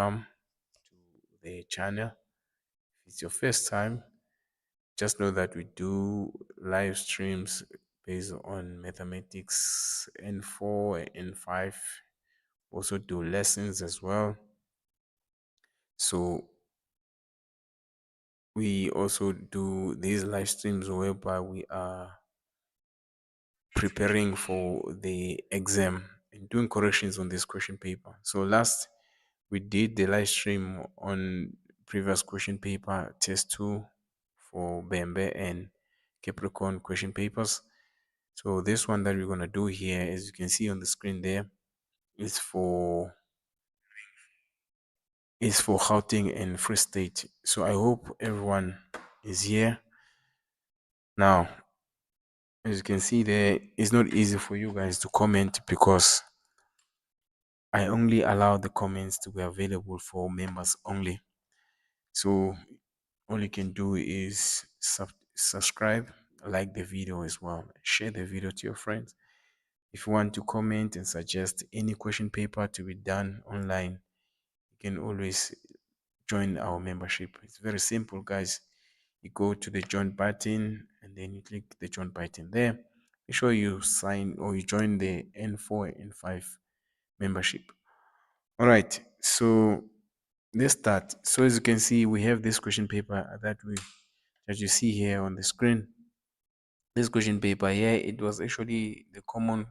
Welcome to the channel. If it's your first time, just know that we do live streams based on mathematics N4 and N5. Also do lessons as well. So we also do these live streams whereby we are preparing for the exam and doing corrections on this question paper. So last we did the live stream on previous question paper test 2 for Bembe and Capricorn question papers. So this one that we're going to do here, as you can see on the screen there, is for Gauteng and Free State. So I hope everyone is here. Now, as you can see there, it's not easy for you guys to comment because I only allow the comments to be available for members only. So all you can do is subscribe, like the video as well, share the video to your friends. If you want to comment and suggest any question paper to be done online, you can always join our membership. It's very simple, guys. You go to the join button and then you click the join button there. Make sure you sign or you join the N4 and N5 membership. All right, so let's start. So as you can see, we have this question paper that you see here on the screen. This question paper here, it was actually the common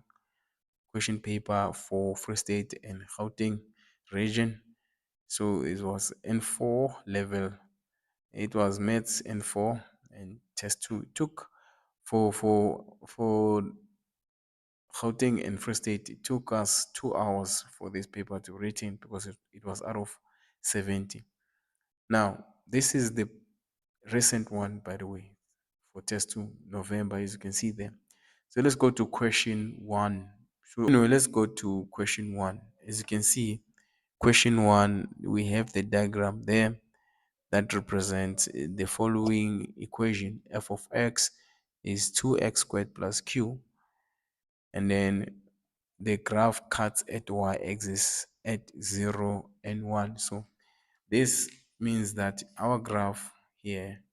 question paper for Free State and Gauteng region. So it was N4 level. It was maths N4 and test 2. It took for Gauteng and Free State, it took us 2 hours for this paper to written because it was out of 70. Now, this is the recent one, by the way, for test 2 November, as you can see there. So let's go to question 1. So let's go to question 1. As you can see, question 1, we have the diagram there that represents the following equation. F of x is 2x squared plus q, and then the graph cuts at y-axis at 0 and 1. So this means that our graph here,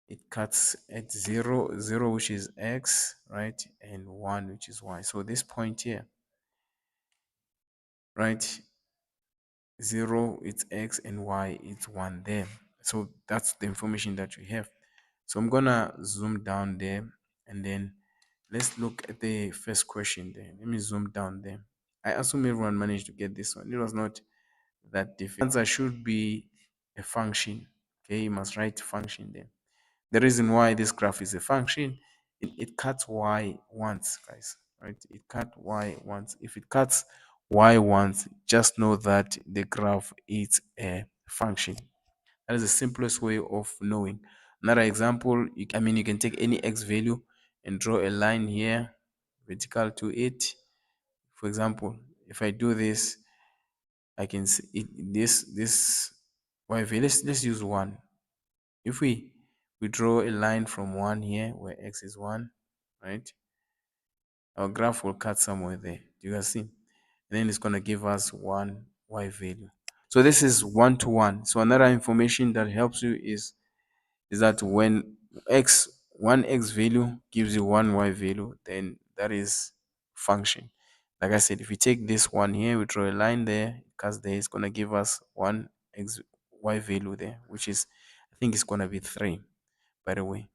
it cuts at 0, 0 which is x, right, and 1 which is y. So this point here, right, 0 it's x and y it's 1 there. So that's the information that we have. So I'm gonna zoom down there and then let's look at the first question there. Let me zoom down there. I assume everyone managed to get this one. It was not that difficult. Answer should be a function. Okay, you must write function there. The reason why this graph is a function, it cuts y once, guys, right? It cut y once. If it cuts y once, just know that the graph is a function. That is the simplest way of knowing. Another example, you can take any x value and draw a line here, vertical to it. For example, if I do this, I can see this y value. Let's use 1. If we draw a line from 1 here where x is 1, right? Our graph will cut somewhere there. Do you guys see? And then it's going to give us 1 y value. So this is 1 to 1. So another information that helps you is that when one x value gives you 1 y value, then that is function. Like I said, if we take this one here, we draw a line there, because there is going to give us 1 x y value there, which is, I think it's going to be 3, by the way.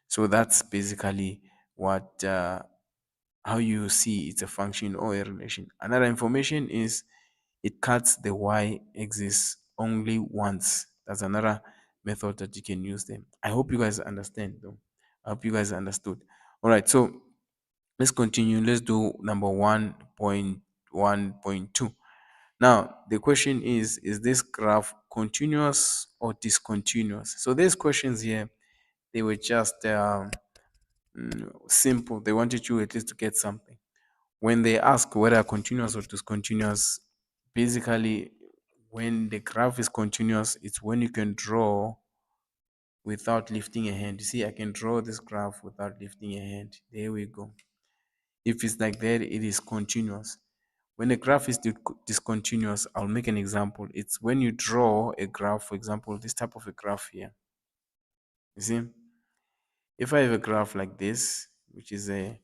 So that's basically what how you see it's a function or a relation. Another information is it cuts the y-axis only once. That's another method that you can use them. I hope you guys understand though. I hope you guys understood. All right, so let's continue. Let's do number 1.1.2. Now the question is this graph continuous or discontinuous? So these questions here, they were just simple. They wanted you at least to get something. When they ask whether continuous or discontinuous, basically when the graph is continuous, it's when you can draw without lifting a hand. You see, I can draw this graph without lifting a hand. There we go. If it's like that, it is continuous. When a graph is discontinuous, I'll make an example. It's when you draw a graph, for example, this type of a graph here. You see, if I have a graph like this, which is a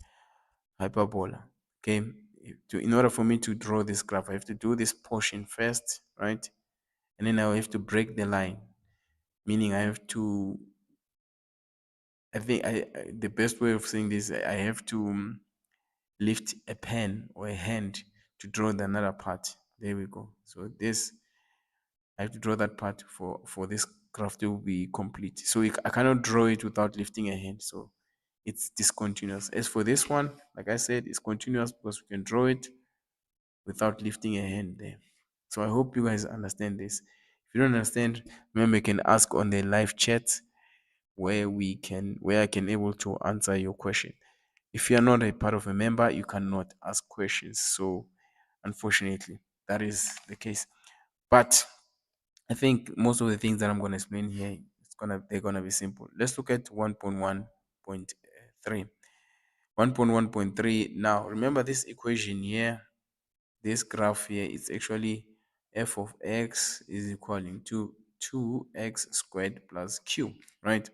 hyperbola, okay, in order for me to draw this graph, I have to do this portion first, right? And then I have to break the line, meaning I have to, I think the best way of saying this, I have to lift a pen or a hand to draw the another part. There we go. So this, I have to draw that part for this graph to be complete. So I cannot draw it without lifting a hand. So it's discontinuous. As for this one, like I said, it's continuous because we can draw it without lifting a hand there. So I hope you guys understand this. If you don't understand, remember you can ask on the live chat where I can able to answer your question. If you are not a part of a member, you cannot ask questions. So unfortunately, that is the case. But I think most of the things that I'm going to explain here, they're gonna be simple. Let's look at 1.1.3. 1.1.3. Now remember this equation here, this graph here, it's actually f of x is equaling to 2x squared plus q, right?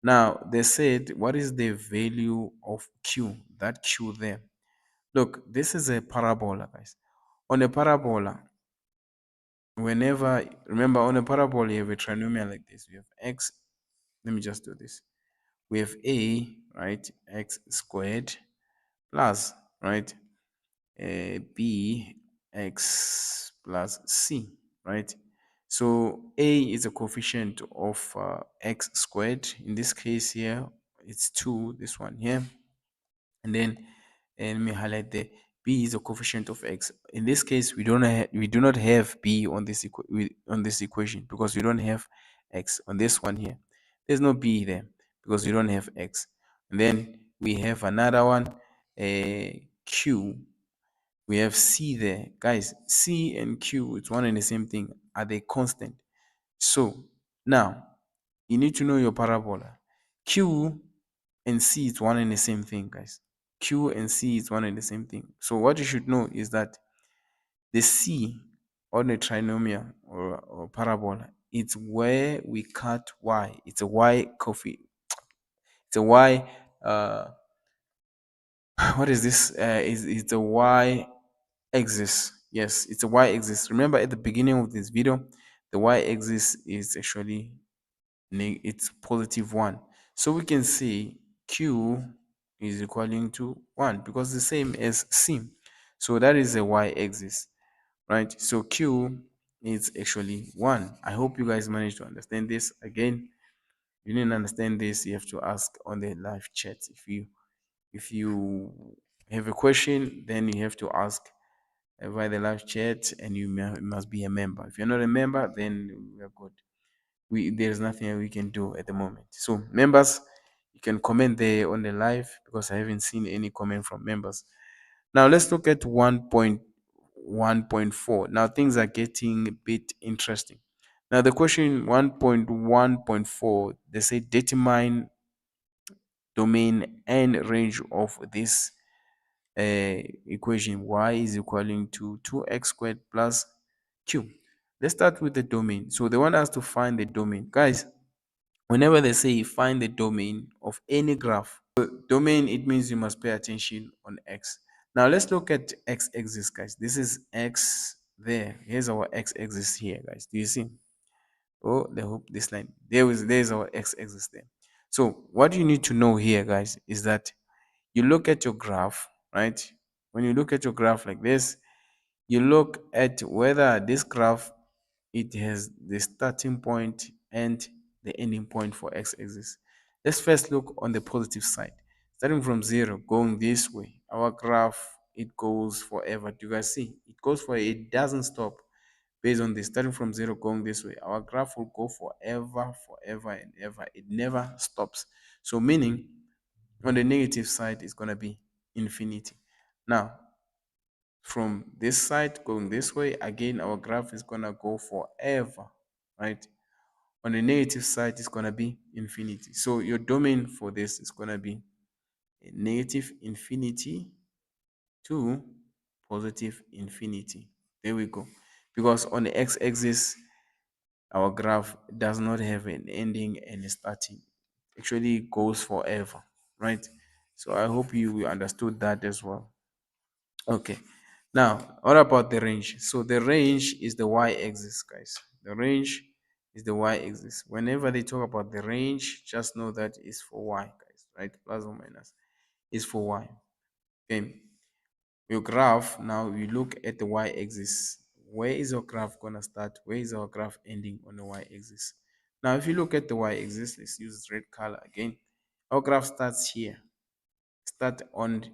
Now they said, what is the value of q? That q there. Look, this is a parabola, guys. On a parabola, remember on a parabola, you have a trinomial like this. We have x, let me just do this. We have a, right, x squared plus, right, b x plus c, right? So a is a coefficient of x squared. In this case here, it's 2, this one here. And then let me highlight there, b is a coefficient of x. In this case, we do not have b on this on this equation because we don't have x on this one here. There's no b there because we don't have x. And then we have another one, q. We have c there, guys. C and q, it's one and the same thing. Are they constant? So now you need to know your parabola. Q and C is one and the same thing, guys. Q and C is one and the same thing. So what you should know is that the C on a trinomial or parabola, it's where we cut y. It's a y coffee. It's a y. What is this? It's a y axis. Yes, it's a y axis. Remember at the beginning of this video, the y axis is actually it's positive 1. So we can say q is equaling to 1 because the same as c. So that is a y-axis, right? So q is actually 1. I hope you guys managed to understand this. Again, if you didn't understand this, you have to ask on the live chat. If you have a question, then you have to ask via the live chat, and you must be a member. If you're not a member, then we're good. There's nothing we can do at the moment. So members, you can comment there on the live because I haven't seen any comment from members. Now let's look at 1.1.4. Now things are getting a bit interesting. Now the question 1.1.4, they say determine domain and range of this equation. Y is equaling to 2x squared plus q. Let's start with the domain. So they want us to find the domain. Guys, whenever they say find the domain of any graph, domain, it means you must pay attention on x. Now let's look at x-axis, guys. This is x there. Here's our x-axis here, guys. Do you see? Oh, I hope this line. There's our x-axis there. So what you need to know here, guys, is that you look at your graph, right? When you look at your graph like this, you look at whether this graph, it has the starting point and the ending point for x-axis. Let's first look on the positive side. Starting from 0, going this way, our graph, it goes forever. Do you guys see? It goes for it doesn't stop. Based on this, starting from 0, going this way, our graph will go forever, forever and ever. It never stops. So meaning on the negative side is going to be infinity. Now from this side going this way, again our graph is going to go forever, right? On the negative side is going to be infinity. So your domain for this is going to be negative infinity to positive infinity. There we go. Because on the x-axis, our graph does not have an ending and a starting. Actually, it goes forever, right? So I hope you understood that as well. Okay. Now, what about the range? So the range is the y-axis, guys. The range is the y-axis. Whenever they talk about the range, just know that is for y, guys, right? Plus or minus is for y. Okay. Your graph, now you look at the y-axis. Where is your graph gonna start? Where is our graph ending on the y-axis? Now, if you look at the y-axis, let's use red color again. Our graph starts here. Start on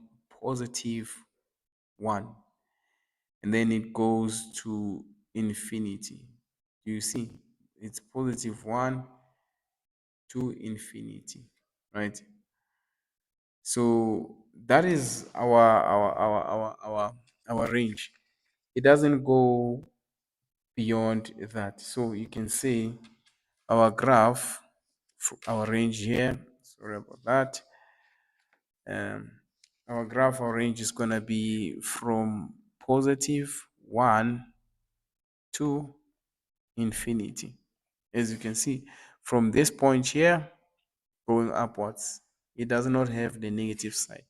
positive 1, and then it goes to infinity. Do you see? It's positive 1 to infinity, right? So that is our range. It doesn't go beyond that. So you can say our graph, our range here, sorry about that. Um, our graph, our range is gonna be from positive 1 to infinity. As you can see, from this point here going upwards, it does not have the negative side.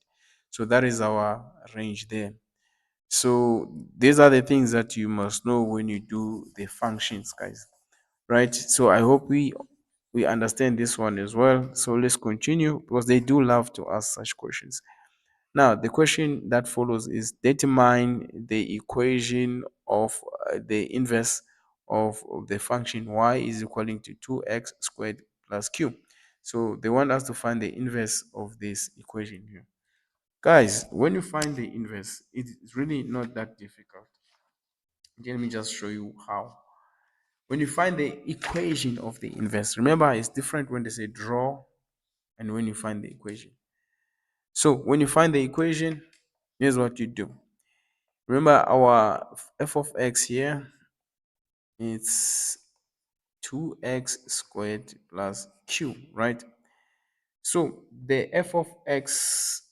So that is our range there. So these are the things that you must know when you do the functions, guys. Right? So I hope we understand this one as well. So let's continue because they do love to ask such questions. Now, the question that follows is determine the equation of the inverse of the function y is equaling to 2x squared plus q. So they want us to find the inverse of this equation here. Guys, when you find the inverse, it's really not that difficult. Let me just show you how. When you find the equation of the inverse, remember it's different when they say draw and when you find the equation. So when you find the equation, here's what you do. Remember our f of x here, it's 2x squared plus q, right? So the f of x,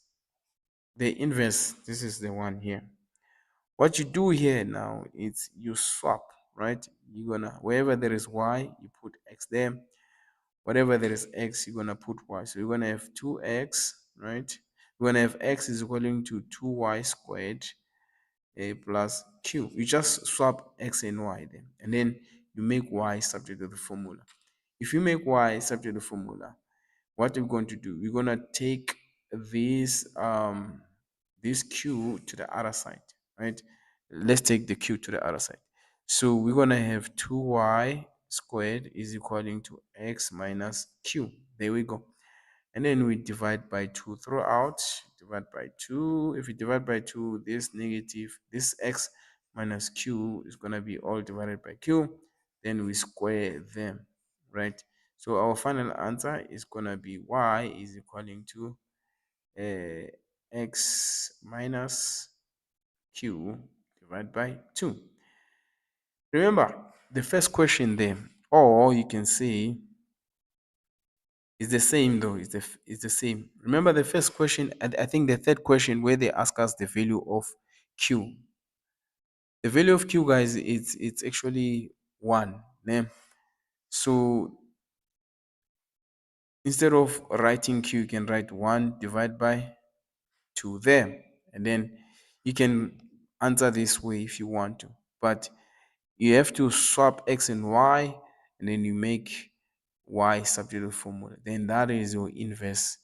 the inverse, this is the one here. What you do here now is you swap, right? You're gonna, wherever there is y, you put x there. Whatever there is x, you're gonna put y. So you're gonna have 2x, right? You're gonna have x is equaling to 2y squared plus q. You just swap x and y then, and then you make y subject to the formula. If you make y subject to the formula, what we're going to do, we're going to take this q to the other side, right? Let's take the q to the other side. So we're going to have 2y squared is equaling to x minus q. There we go. And then we divide by 2 throughout. Divide by 2. If we divide by 2, this negative, this x minus q is going to be all divided by q. Then we square them, right? So our final answer is going to be y is equaling to x minus q divided by 2. Remember, the first question there, or you can say it's the same though. It's the same. Remember the first question, and I think the third question where they ask us the value of q. The value of q, guys, it's actually 1. Yeah? So instead of writing q, you can write 1 divided by 2 there. And then you can answer this way if you want to. But you have to swap x and y, and then you make y subject to the formula. Then that is your inverse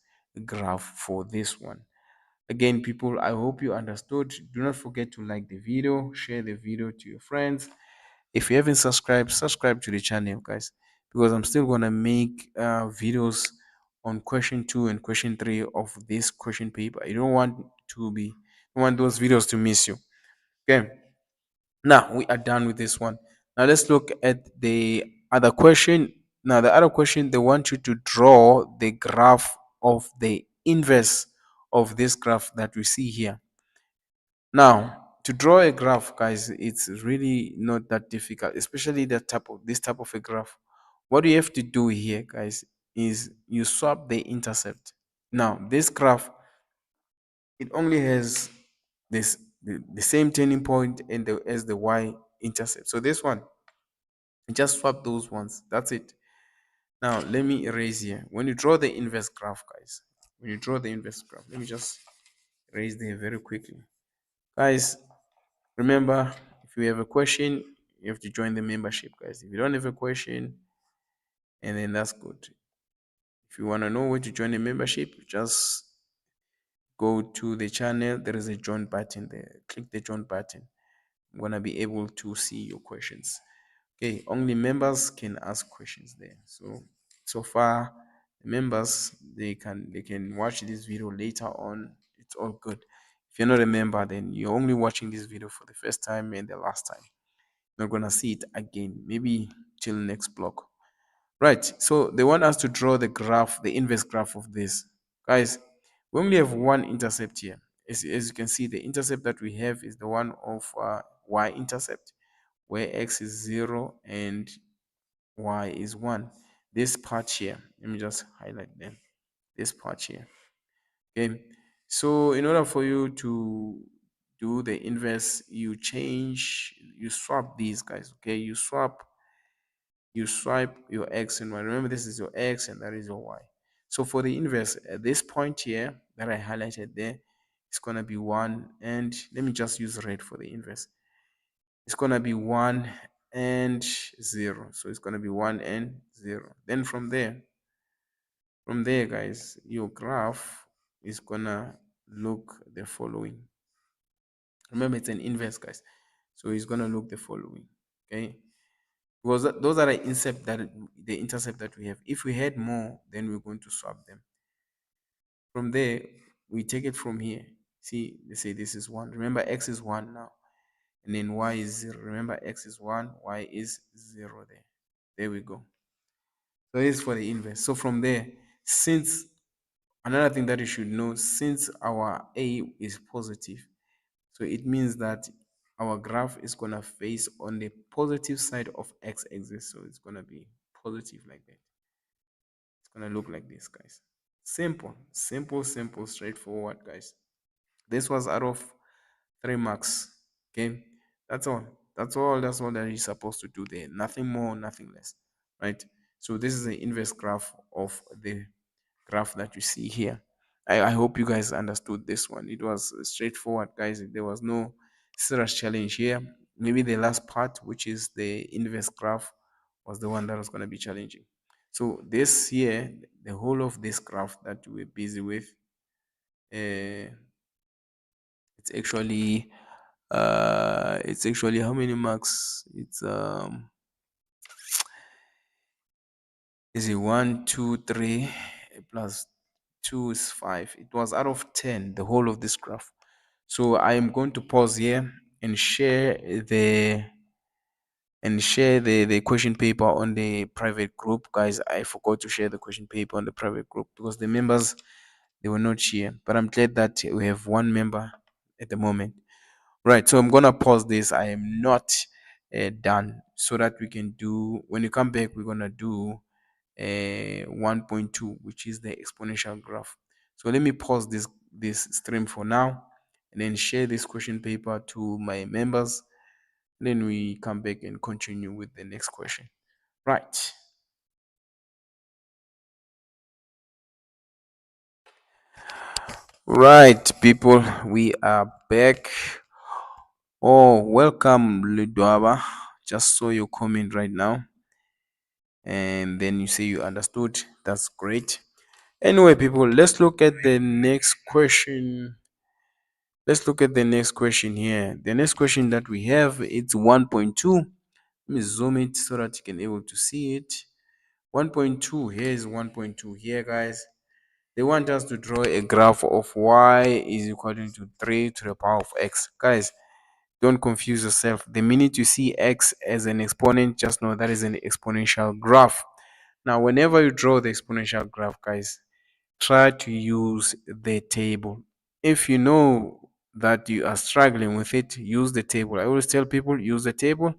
graph for this one. Again, people, I hope you understood. Do not forget to like the video, share the video to your friends. If you haven't subscribed, subscribe to the channel, guys, because I'm still gonna make videos on question 2 and question 3 of this question paper. You don't want to be, don't want those videos to miss you. Okay. Now we are done with this one. Now let's look at the other question. Now the other question, they want you to draw the graph of the inverse of this graph that we see here. Now to draw a graph, guys, it's really not that difficult, especially this type of a graph. What you have to do here, guys, is you swap the intercept. Now this graph, it only has the same turning point and as the y intercept. So this one, just swap those ones. That's it. Now let me erase here. When you draw the inverse graph, guys, when you draw the inverse graph, let me just erase there very quickly. Guys, remember, if you have a question, you have to join the membership, guys. If you don't have a question, and then that's good. If you want to know where to join the membership, just go to the channel. There is a join button there. Click the join button. I'm gonna be able to see your questions. Okay, only members can ask questions there. So far, the members, they can watch this video later on. It's all good. If you're not a member, then you're only watching this video for the first time and the last time. You're not gonna see it again, maybe till next block. Right. So they want us to draw the graph, the inverse graph of this. Guys, we only have one intercept here. As you can see, the intercept that we have is the one of y-intercept, where x is 0 and y is 1. This part here, let me just highlight them. This part here. Okay. So in order for you to do the inverse, you swap these guys. Okay. You swipe your x and y. Remember, this is your x and that is your y. So for the inverse, at this point here that I highlighted there, it's going to be 1. And let me just use red for the inverse. It's going to be 1 and 0. So it's going to be 1 and 0. Then from there, guys, your graph is going to look the following. Remember, it's an inverse, guys. So it's going to look the following. Okay. Because those are the intercept that we have. If we had more, then we're going to swap them. From there, we take it from here. See, they say this is 1. Remember, x is 1 now. And then y is 0. Remember, x is 1, y is 0 there. There we go. So this is for the inverse. So from there, since another thing that you should know, since our a is positive, so it means that our graph is going to face on the positive side of x-axis. So it's going to be positive like that. It's going to look like this, guys. Simple, simple, simple, straightforward, guys. This was out of 3 marks. Okay, that's all. That's all that you're supposed to do there. Nothing more, nothing less. Right? So this is the inverse graph of the graph that you see here. I hope you guys understood this one. It was straightforward, guys. There was no serious challenge here. Maybe the last part, which is the inverse graph, was the one that was going to be challenging. So this here, the whole of this graph that we're busy with, uh, it's actually how many marks? It's is it 1, 2, 3 plus 2 is 5. It was out of 10, the whole of this graph. So I am going to pause here and share the question paper on the private group. Guys, I forgot to share the question paper on the private group because the members, they were not here. But I'm glad that we have one member at the moment. Right, so I'm gonna pause this. I am not done, so that we can do, when you come back, we're gonna do 1.2, which is the exponential graph. So let me pause this stream for now, and then share this question paper to my members. Then we come back and continue with the next question. Right. Right, people, we are back. Oh, welcome, Ludwaba. Just saw your comment right now. And then you say you understood. That's great. Anyway, people, let's look at the next question. Let's look at the next question here. The next question that we have, it's 1.2. Let me zoom it so that you can able to see it. 1.2, here is 1.2 here, guys. They want us to draw a graph of y is equal to 3 to the power of x. Guys, don't confuse yourself. The minute you see x as an exponent, just know that is an exponential graph. Now, whenever you draw the exponential graph, guys, try to use the table. If you know that you are struggling with it, use the table. I always tell people, use the table.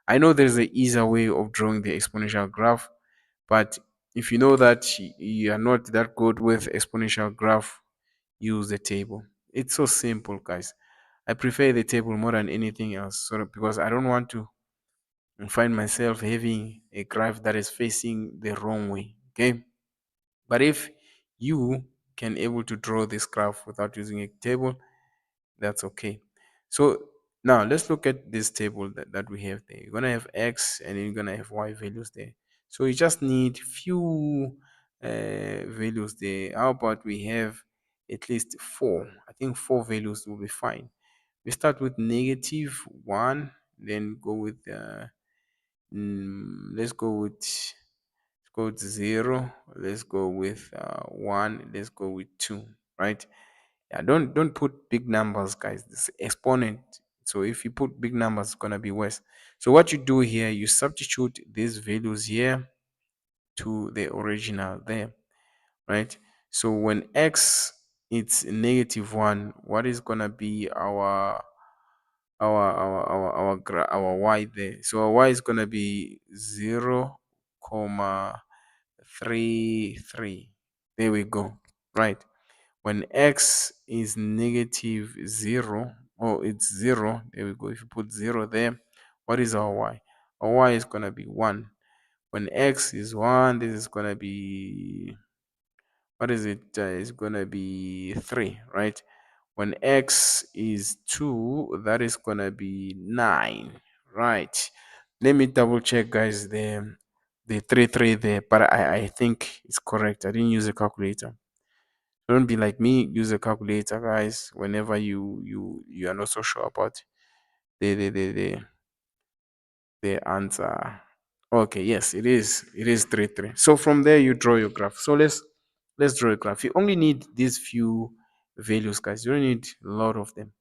I know there's an easier way of drawing the exponential graph, but if you know that you are not that good with exponential graph, use the table. It's so simple, guys. I prefer the table more than anything else, so because I don't want to find myself having a graph that is facing the wrong way. Okay, but if you can able to draw this graph without using a table, that's okay. So now let's look at this table that we have there. You're gonna have x and then you're gonna have y values there. So you just need few values there. How about we have at least four? I think four values will be fine. We start with -1, then go with let's go with 0, let's go with 1, let's go with 2, right? Yeah, don't put big numbers, guys. This exponent. So if you put big numbers, it's gonna be worse. So what you do here, you substitute these values here to the original there, right? So when x it's -1, what is gonna be our y there? So our y is gonna be 0 comma 33. There we go, right? When x is -0, oh, it's 0, there we go. If you put 0 there, what is our y? Our y is going to be 1. When x is 1, this is going to be, what is it? It's going to be 3, right? When x is 2, that is going to be 9, right? Let me double check, guys, the 3 there, but I think it's correct. I didn't use a calculator. Don't be like me, use a calculator, guys, whenever you are not so sure about the the the the, the answer. Okay, yes, it is 3 3. So from there you draw your graph. So let's draw a graph. You only need these few values, guys. You don't need a lot of them.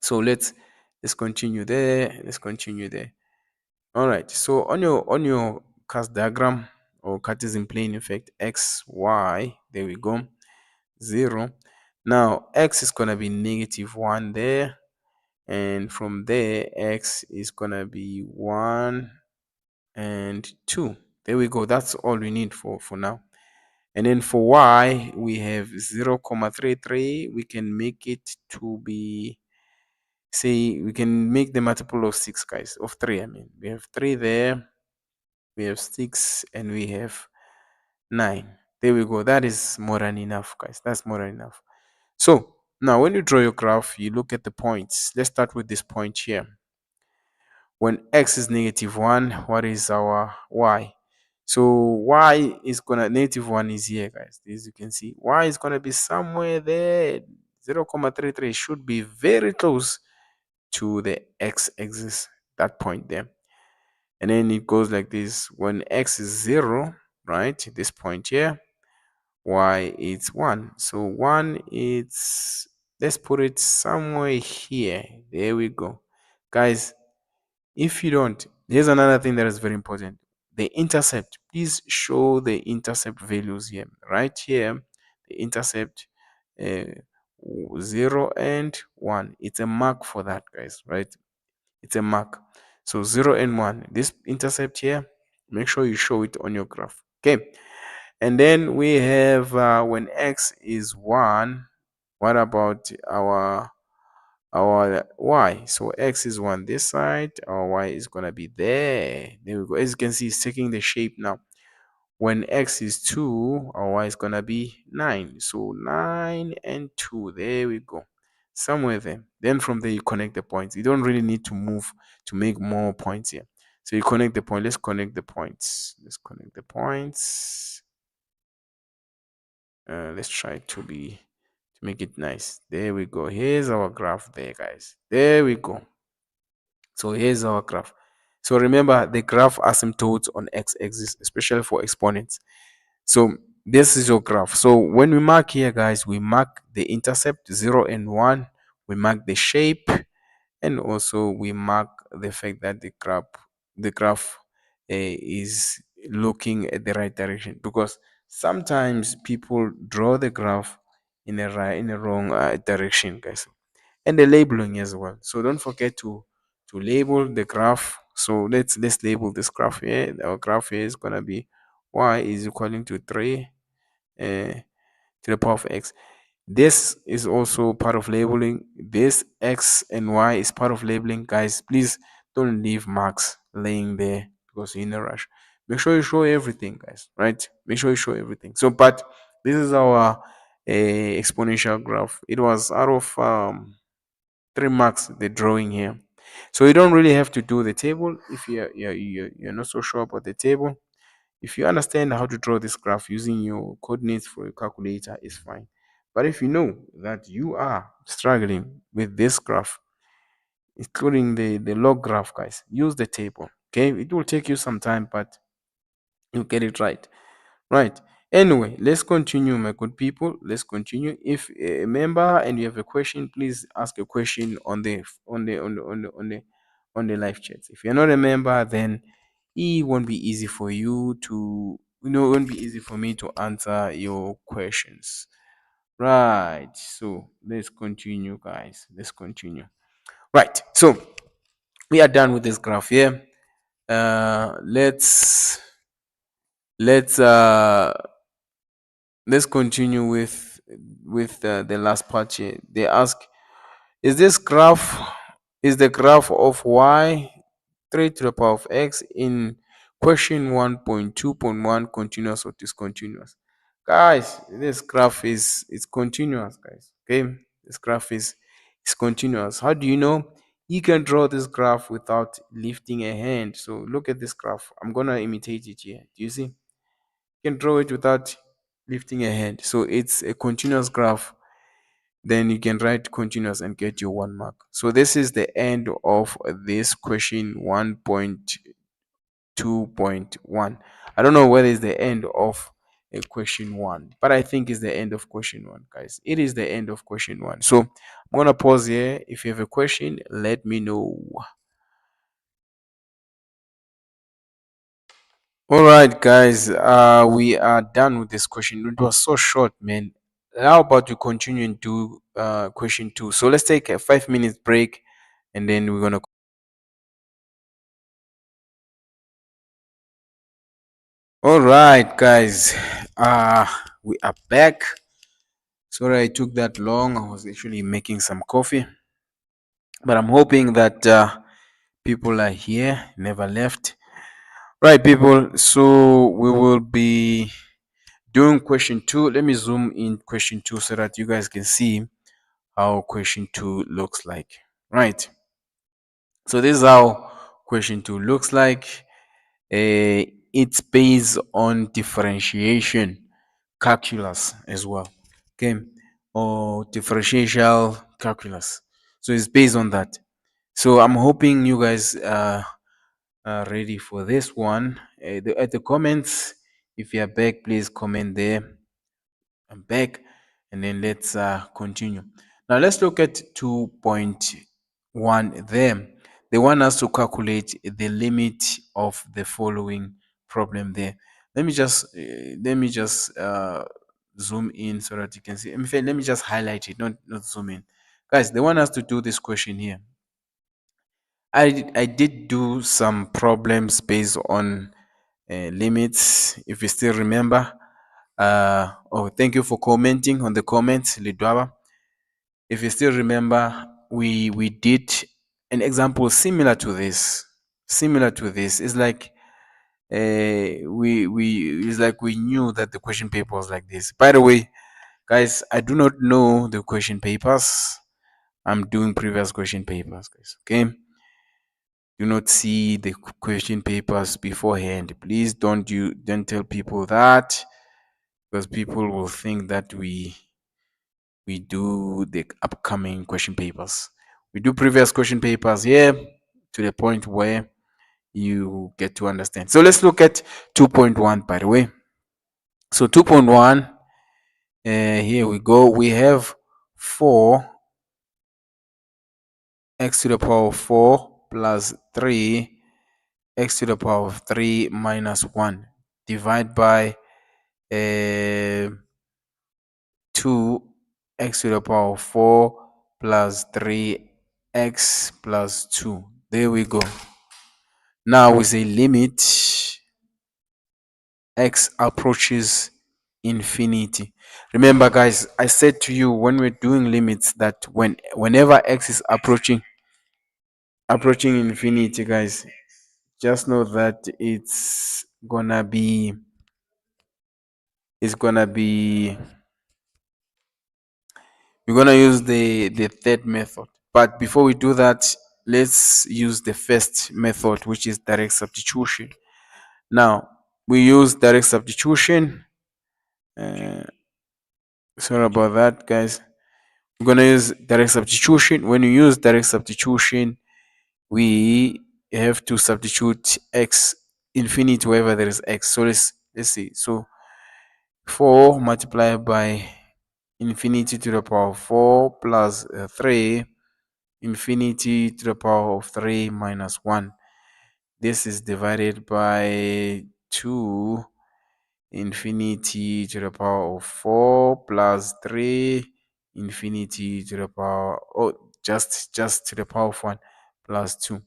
So let's continue there. Let's continue there. All right. So on your cast diagram or Cartesian plane effect, x, y, there we go. 0. Now x is gonna be -1 there, and from there x is gonna be 1 and 2. There we go. That's all we need for now. And then for y we have 0.33. We can make it to be, say, we can make the multiple of 6, guys, of 3. I mean, we have 3 there, we have 6, and we have 9. There we go. That is more than enough, guys. That's more than enough. So now when you draw your graph, you look at the points. Let's start with this point here. When x is -1, what is our y? So y is gonna, -1 is here, guys. As you can see, y is gonna be somewhere there. 0.33 should be very close to the x-axis, that point there. And then it goes like this. When x is 0, right, this point here, y is 1. So 1 is, let's put it somewhere here. There we go. Guys, if you don't, here's another thing that is very important. The intercept, please show the intercept values here. Right here, the intercept, uh, 0 and 1. It's a mark for that, guys, right? It's a mark. So 0 and 1. This intercept here, make sure you show it on your graph. Okay. And then we have when x is 1, what about our y? So x is 1 this side, our y is gonna be there. There we go. As you can see, it's taking the shape now. When x is 2, our y is gonna be 9. So 9 and 2, there we go. Somewhere there. Then from there you connect the points. You don't really need to move to make more points here. So you connect the point. Let's connect the points. Let's connect the points. Let's try to make it nice. There we go. Here's our graph there, guys. There we go. So here's our graph. So remember, the graph asymptotes on x-axis, especially for exponents. So this is your graph. So when we mark here, guys, we mark the intercept 0 and 1. We mark the shape, and also we mark the fact that the graph is looking at the right direction, because sometimes people draw the graph in a wrong direction, guys, and the labeling as well. So don't forget to label the graph. So let's label this graph here. Our graph here is gonna be y is equaling to 3 to the power of x. This is also part of labeling. This X and Y is part of labeling. Guys, please don't leave marks laying there because you're in a rush. Make sure you show everything, guys, right? Make sure you show everything. So, but this is our exponential graph. It was out of 3 marks, the drawing here. So you don't really have to do the table if you're not so sure about the table. If you understand how to draw this graph using your coordinates for your calculator, is fine. But if you know that you are struggling with this graph, including the log graph, guys, use the table. Okay, it will take you some time, but you get it right. Right. Anyway, let's continue, my good people. Let's continue. If a member and you have a question, please ask a question on the live chat. If you're not a member, then it won't be easy for you to it won't be easy for me to answer your questions. Right. So let's continue, guys. Let's continue. Right. So we are done with this graph here. Let's let's continue with the last part here. They ask, is this graph is the graph of y 3 to the power of x in question 1.2.1 continuous or discontinuous? Guys, this graph is continuous, guys. Okay, this graph is continuous. How do you know? You can draw this graph without lifting a hand. So look at this graph. I'm gonna imitate it here. Do you see? You can draw it without lifting a hand. So it's a continuous graph. Then you can write continuous and get your 1 mark. So this is the end of this question 1.2.1. I don't know whether it's the end of a question one, but I think it's the end of question one, guys. It is the end of question one. So I'm gonna pause here. If you have a question, let me know. All right, guys. We are done with this question. It was so short, man. How about you continue and do question two? So let's take a 5 minute break, and then we're gonna. All right, guys. We are back. Sorry I took that long. I was actually making some coffee, but I'm hoping that people are here, never left. Right, people. So we will be doing question two. Let me zoom in question two so that you guys can see how question two looks like. Right. So this is how question two looks like. It's based on differentiation calculus as well. Okay. Or differential calculus. So it's based on that. So I'm hoping you guys are ready for this one. At the comments, if you are back, please comment there. I'm back, and then let's continue. Now let's look at 2.1 there. They want us to calculate the limit of the following problem there. Let me just zoom in so that you can see. In fact, let me just highlight it, not zoom in. Guys, they want us to do this question here. I did do some problems based on limits, if you still remember. Oh, thank you for commenting on the comments, Lidwaba. If you still remember, we did an example similar to this. Similar to this. It's like we knew that the question paper was like this. By the way, guys, I do not know the question papers. I'm doing previous question papers, guys. Okay. Do not see the question papers beforehand. Please don't tell people that, because people will think that we do the upcoming question papers. We do previous question papers here to the point where you get to understand. So let's look at 2.1, by the way. So 2.1, here we go. We have 4 x to the power of 4 plus 3 x to the power of 3 minus 1 divide by 2 x to the power of 4 plus 3 x plus 2. There we go. Now we say limit x approaches infinity. Remember, guys, I said to you when we're doing limits that whenever x is approaching infinity, guys, just know that it's gonna be we're gonna use the third method. But before we do that, let's use the first method, which is direct substitution. Now we use direct substitution. Uh, Sorry about that, guys. We're gonna use direct substitution. When you use direct substitution, we have to substitute x infinity wherever there is x. So let's see. So 4 multiplied by infinity to the power of 4 plus 3 infinity to the power of 3 minus 1. This is divided by 2 infinity to the power of 4 plus 3 infinity to the power, oh, just to the power of 1 plus 2.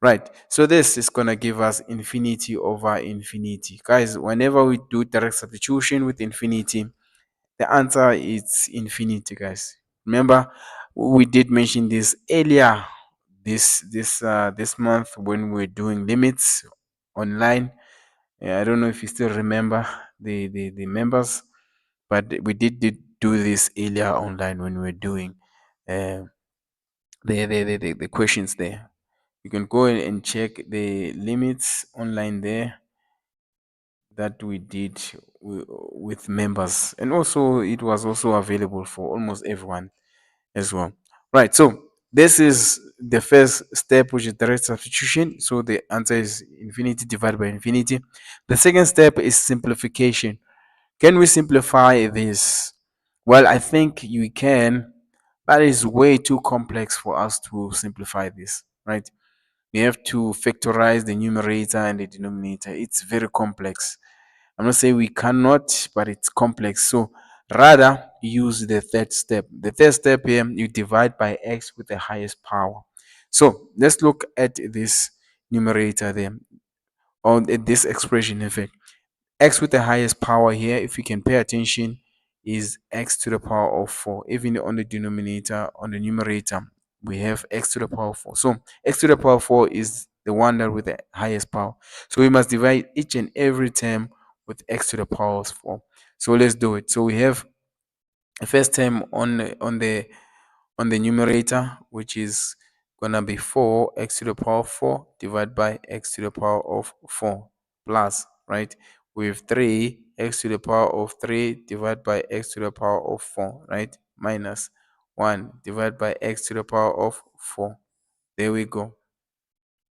Right, so this is going to give us infinity over infinity. Guys, whenever we do direct substitution with infinity, the answer is infinity, guys. Remember, we did mention this earlier this month when we are doing limits online. Yeah, I don't know if you still remember the members, but we did do this earlier online when we were doing uh, the questions there. You can go and check the limits online there that we did with members, and also it was also available for almost everyone as well. Right, so this is the first step, which is direct substitution. So the answer is infinity divided by infinity. The second step is simplification. Can we simplify this? Well, I think you can. That is way too complex for us to simplify this, right? We have to factorize the numerator and the denominator. It's very complex. I'm not saying we cannot, but it's complex. So rather use the third step. The third step here, you divide by x with the highest power. So let's look at this numerator there, or this expression, in fact. X with the highest power here, if you can pay attention, is x to the power of 4. Even on the denominator, on the numerator, we have x to the power of 4. So x to the power of 4 is the one that with the highest power. So we must divide each and every term with x to the power of 4. So let's do it. So we have the first term on the numerator, which is gonna be 4 x to the power of 4 divided by x to the power of 4 plus, right? With 3 x to the power of 3 divided by x to the power of 4, right? Minus 1 divided by x to the power of 4. There we go.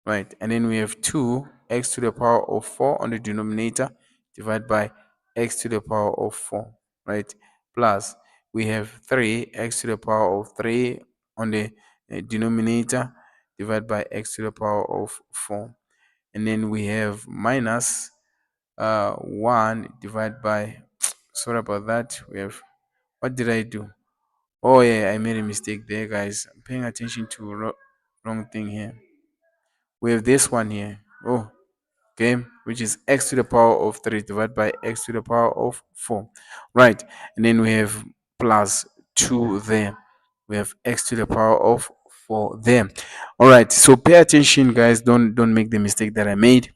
Right, and then we have 2 x to the power of 4 on the denominator divided by x to the power of 4, right? Plus we have 3 x to the power of 3 on the denominator divided by x to the power of 4, and then we have minus 1 divided by sorry about that. We have, what did I do? Oh yeah, I made a mistake there, guys. I'm paying attention to wrong thing here. We have this one here. Oh, okay, which is x to the power of 3 divided by x to the power of 4, right? And then we have plus 2 there. We have x to the power of 4 there. All right, so pay attention, guys. Don't make the mistake that I made.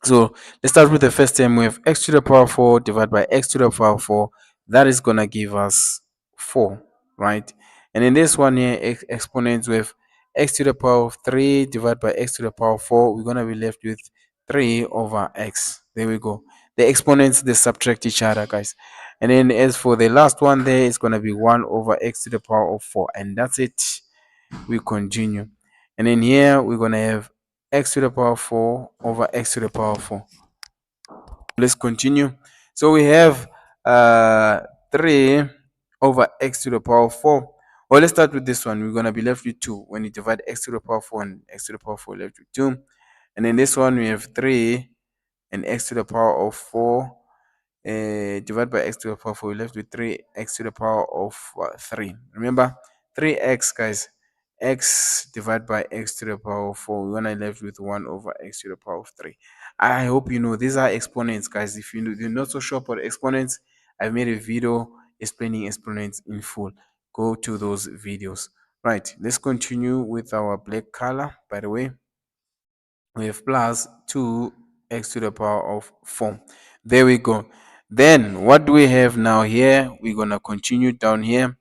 So let's start with the first term. We have x to the power 4 divided by x to the power 4. That is gonna give us 4, right? And in this one here, exponents with x to the power of 3 divided by x to the power 4, we're gonna be left with 3 over x. There we go. The exponents, they subtract each other, guys. And then as for the last one there, it's gonna be 1 over x to the power of 4, and that's it. We continue, and then here we're gonna have x to the power 4 over x to the power 4. Let's continue. So we have 3 over x to the power 4. Well, let's start with this one. We're gonna be left with 2. When you divide x to the power 4 and x to the power 4, left with 2. And then this one we have 3 and x to the power of 4 divided by x to the power 4, we left with 3x to the power of 3. Remember, 3x, guys. X divided by x to the power of 4, we're gonna left with 1 over x to the power of 3. I hope you know these are exponents, guys. If you're not so sure about exponents, I've made a video explaining exponents in full. Go to those videos. Right, let's continue with our black color. By the way, we have plus 2x to the power of 4. There we go. Then what do we have now here? We're going to continue down here.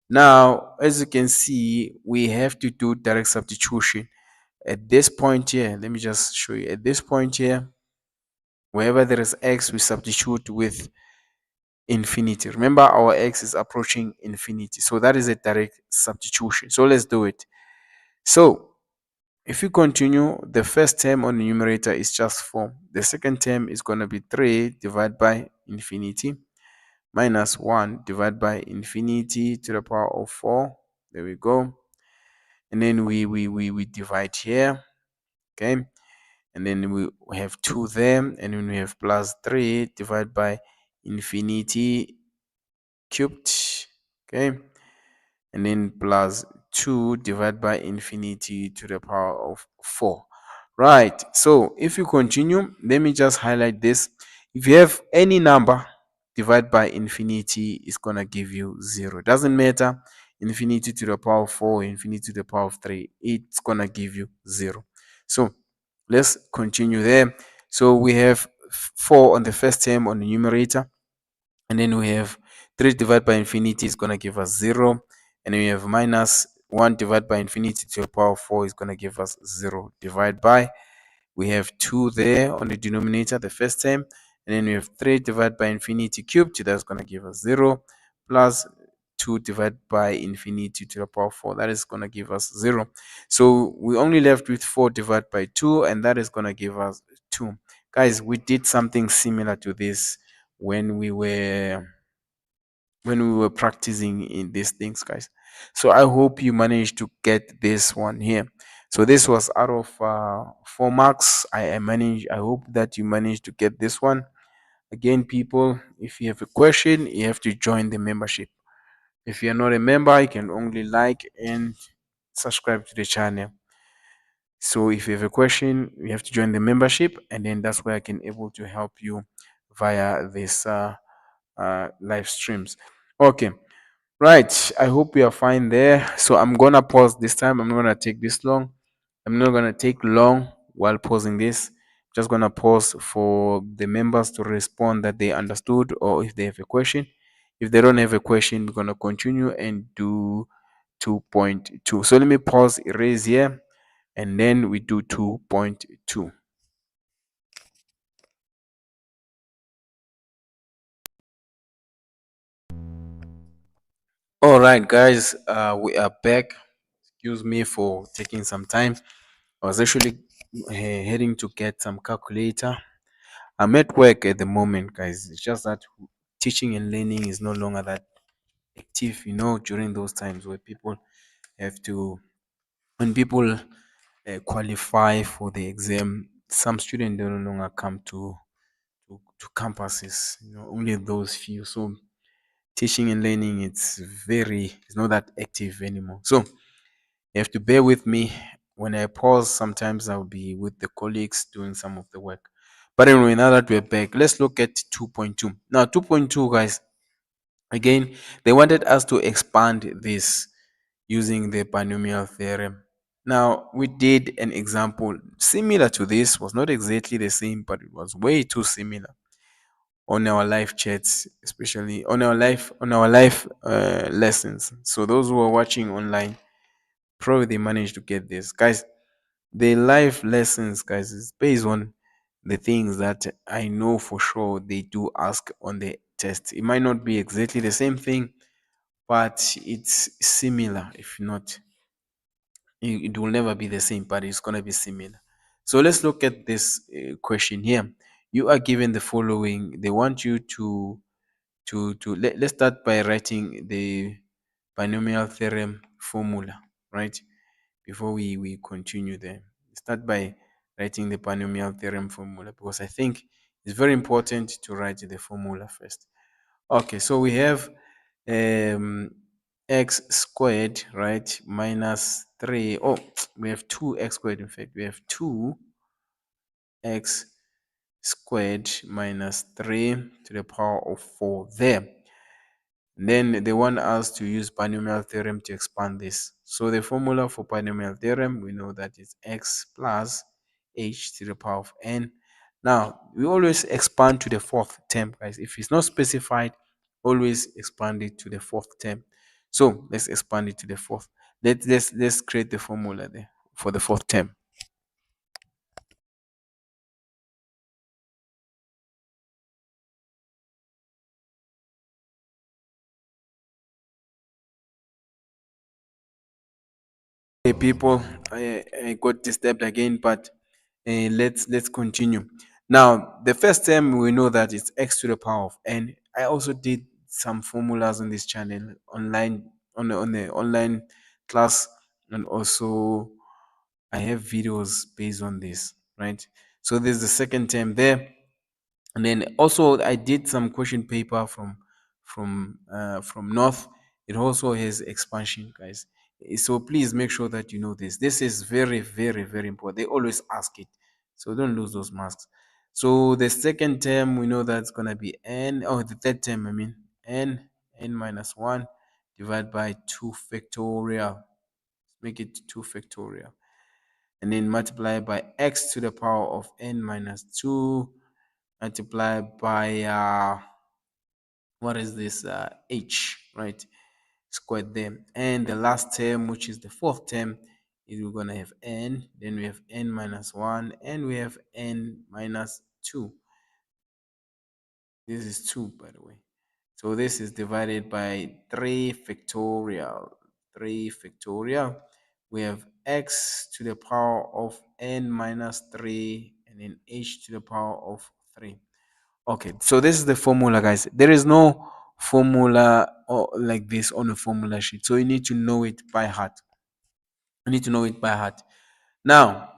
Now, as you can see, we have to do direct substitution. At this point here, let me just show you. At this point here, wherever there is x, we substitute with infinity. Remember, our x is approaching infinity. So that is a direct substitution. So let's do it. So if you continue, the first term on the numerator is just 4. The second term is going to be 3 divided by infinity minus 1 divided by infinity to the power of 4. There we go. And then we divide here. Okay. And then we have 2 there. And then we have plus 3 divided by infinity cubed. Okay. And then plus 2 divided by infinity to the power of 4. Right. So if you continue, let me just highlight this. If you have any number divided by infinity, it's going to give you 0. Doesn't matter. Infinity to the power of 4, infinity to the power of 3. It's going to give you 0. So let's continue there. So we have 4 on the first term on the numerator. And then we have 3 divided by infinity is going to give us 0. And then we have minus 1 divided by infinity to the power of 4 is going to give us 0. Divide by, we have 2 there on the denominator, the first term. And then we have 3 divided by infinity cubed. That's going to give us 0. Plus 2 divided by infinity to the power of 4. That is going to give us 0. So we only left with 4 divided by 2. And that is going to give us 2. Guys, we did something similar to this when we were practicing in these things, guys. So I hope you managed to get this one here. So this was out of 4 marks. I hope that you managed to get this one. Again, people, if you have a question, you have to join the membership. If you're not a member, you can only like and subscribe to the channel. So if you have a question, you have to join the membership, and then that's where I can able to help you via this live streams. Okay, right. I hope you are fine there. So I'm gonna pause this time. I'm not gonna take this long. I'm not gonna take long while pausing this. Just gonna pause for the members to respond that they understood or if they have a question. If they don't have a question, we're gonna continue and do 2.2. So let me pause, erase here, and then we do 2.2. All right, guys, we are back. Excuse me for taking some time. I was actually heading to get some calculator. I'm at work at the moment, guys. It's just that teaching and learning is no longer that active, during those times where people have to, when people qualify for the exam, some students don't no longer come to campuses, only those few. So teaching and learning, it's not that active anymore. So you have to bear with me. When I pause, sometimes I'll be with the colleagues doing some of the work. But anyway, now that we're back, let's look at 2.2. Now, 2.2, guys, again, they wanted us to expand this using the binomial theorem. Now, we did an example similar to this, was not exactly the same, but it was way too similar on our live chats, especially on our live lessons. So those who are watching online, probably they managed to get this, guys. The live lessons, guys, is based on the things that I know for sure they do ask on the test. It might not be exactly the same thing, but it's similar. If not, it will never be the same, but it's gonna be similar. So let's look at this question here. You are given the following. They want you let's start by writing the binomial theorem formula, right? Before we continue there, start by writing the binomial theorem formula, because I think it's very important to write the formula first. Okay, so we have um x squared, right, minus 3. Oh, we have 2x squared. In fact, we have 2x squared minus 3 to the power of 4 there. Then they want us to use binomial theorem to expand this. So the formula for binomial theorem, we know that it's x plus h to the power of n. Now, we always expand to the fourth term, guys. If it's not specified, always expand it to the fourth term. So let's expand it to the fourth. Let's create the formula there for the fourth term. Hey people, I got disturbed again, but let's continue. Now, the first term we know that it's x to the power of n. I also did some formulas on this channel online on the online class, and also I have videos based on this, right? So there's the second term there, and then also I did some question paper from North. It also has expansion, guys. So please make sure that you know this. This is very, very, very important. They always ask it, so don't lose those marks. So the second term we know that's gonna be n. Oh, the third term, I mean n minus 1 divided by 2 factorial. Make it 2 factorial, and then multiply by x to the power of n minus 2 multiplied by what is this, h, right, squared them. And the last term, which is the fourth term, is we're gonna have n, then we have n minus 1, and we have n minus 2. This is 2, by the way. So this is divided by 3 factorial. 3 factorial. We have x to the power of n minus 3, and then h to the power of 3. Okay, so this is the formula, guys. There is no formula or like this on a formula sheet, so you need to know it by heart. You need to know it by heart. Now,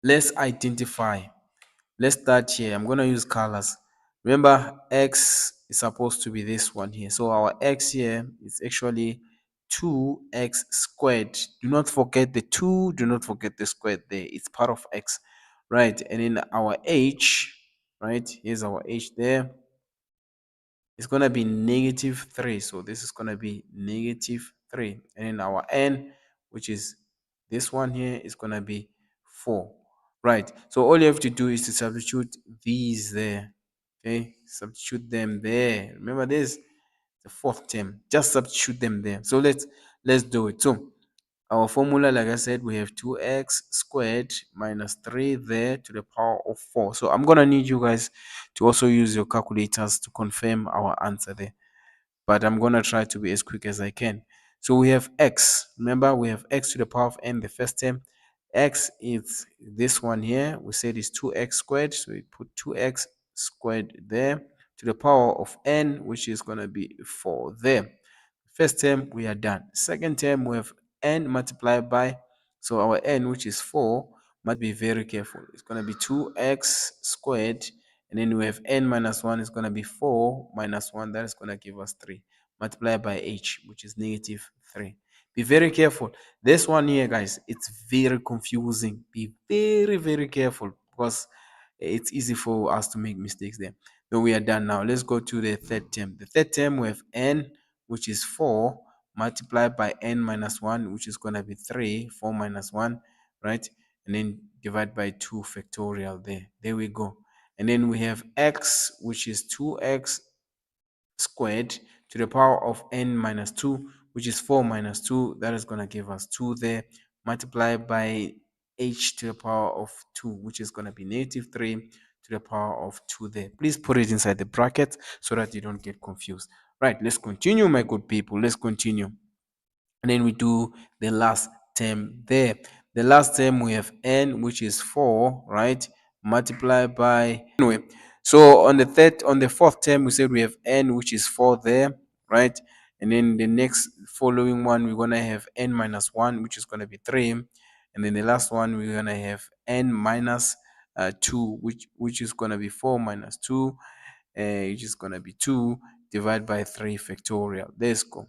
let's identify. Let's start here. I'm going to use colors. Remember, x is supposed to be this one here. So our x here is actually 2x squared. Do not forget the 2. Do not forget the squared there. It's part of x, right? And in our h, right? Here's our h there. It's going to be negative 3. So this is going to be negative 3. And in our n, which is this one here, is going to be 4. Right. So all you have to do is to substitute these there. Okay. Substitute them there. Remember this, the fourth term. Just substitute them there. So let's do it. So our formula, like I said, we have 2x squared minus 3 there to the power of 4. So I'm going to need you guys to also use your calculators to confirm our answer there. But I'm going to try to be as quick as I can. So we have x. Remember, we have x to the power of n, the first term. X is this one here. We said it's 2x squared. So we put 2x squared there to the power of n, which is going to be 4 there. First term, we are done. Second term, we have n multiplied by, so our n, which is 4, must be very careful. It's going to be 2x squared, and then we have n minus 1 is going to be 4 minus 1. That is going to give us 3. Multiplied by h, which is negative 3. Be very careful. This one here, guys, it's very confusing. Be very, very careful because it's easy for us to make mistakes there. Then we are done now. Let's go to the third term. The third term, we have n, which is 4, multiplied by n minus 1, which is going to be 3, 4 minus 1, right? And then divide by 2 factorial there. There we go. And then we have x, which is 2x squared to the power of n minus 2, which is 4 minus 2. That is going to give us 2 there, multiplied by h to the power of 2, which is going to be negative 3 to the power of 2 there. Please put it inside the bracket so that you don't get confused. Right, let's continue, my good people. Let's continue. And then we do the last term there. The last term we have n, which is 4, right? Multiplied by, anyway. So on the fourth term, we said we have n, which is 4 there, right? And then the next following one, we're gonna have n minus 1, which is gonna be 3. And then the last one, we're gonna have n minus 2, which is gonna be 4 minus 2, which is gonna be 2 divided by 3 factorial. Let's go.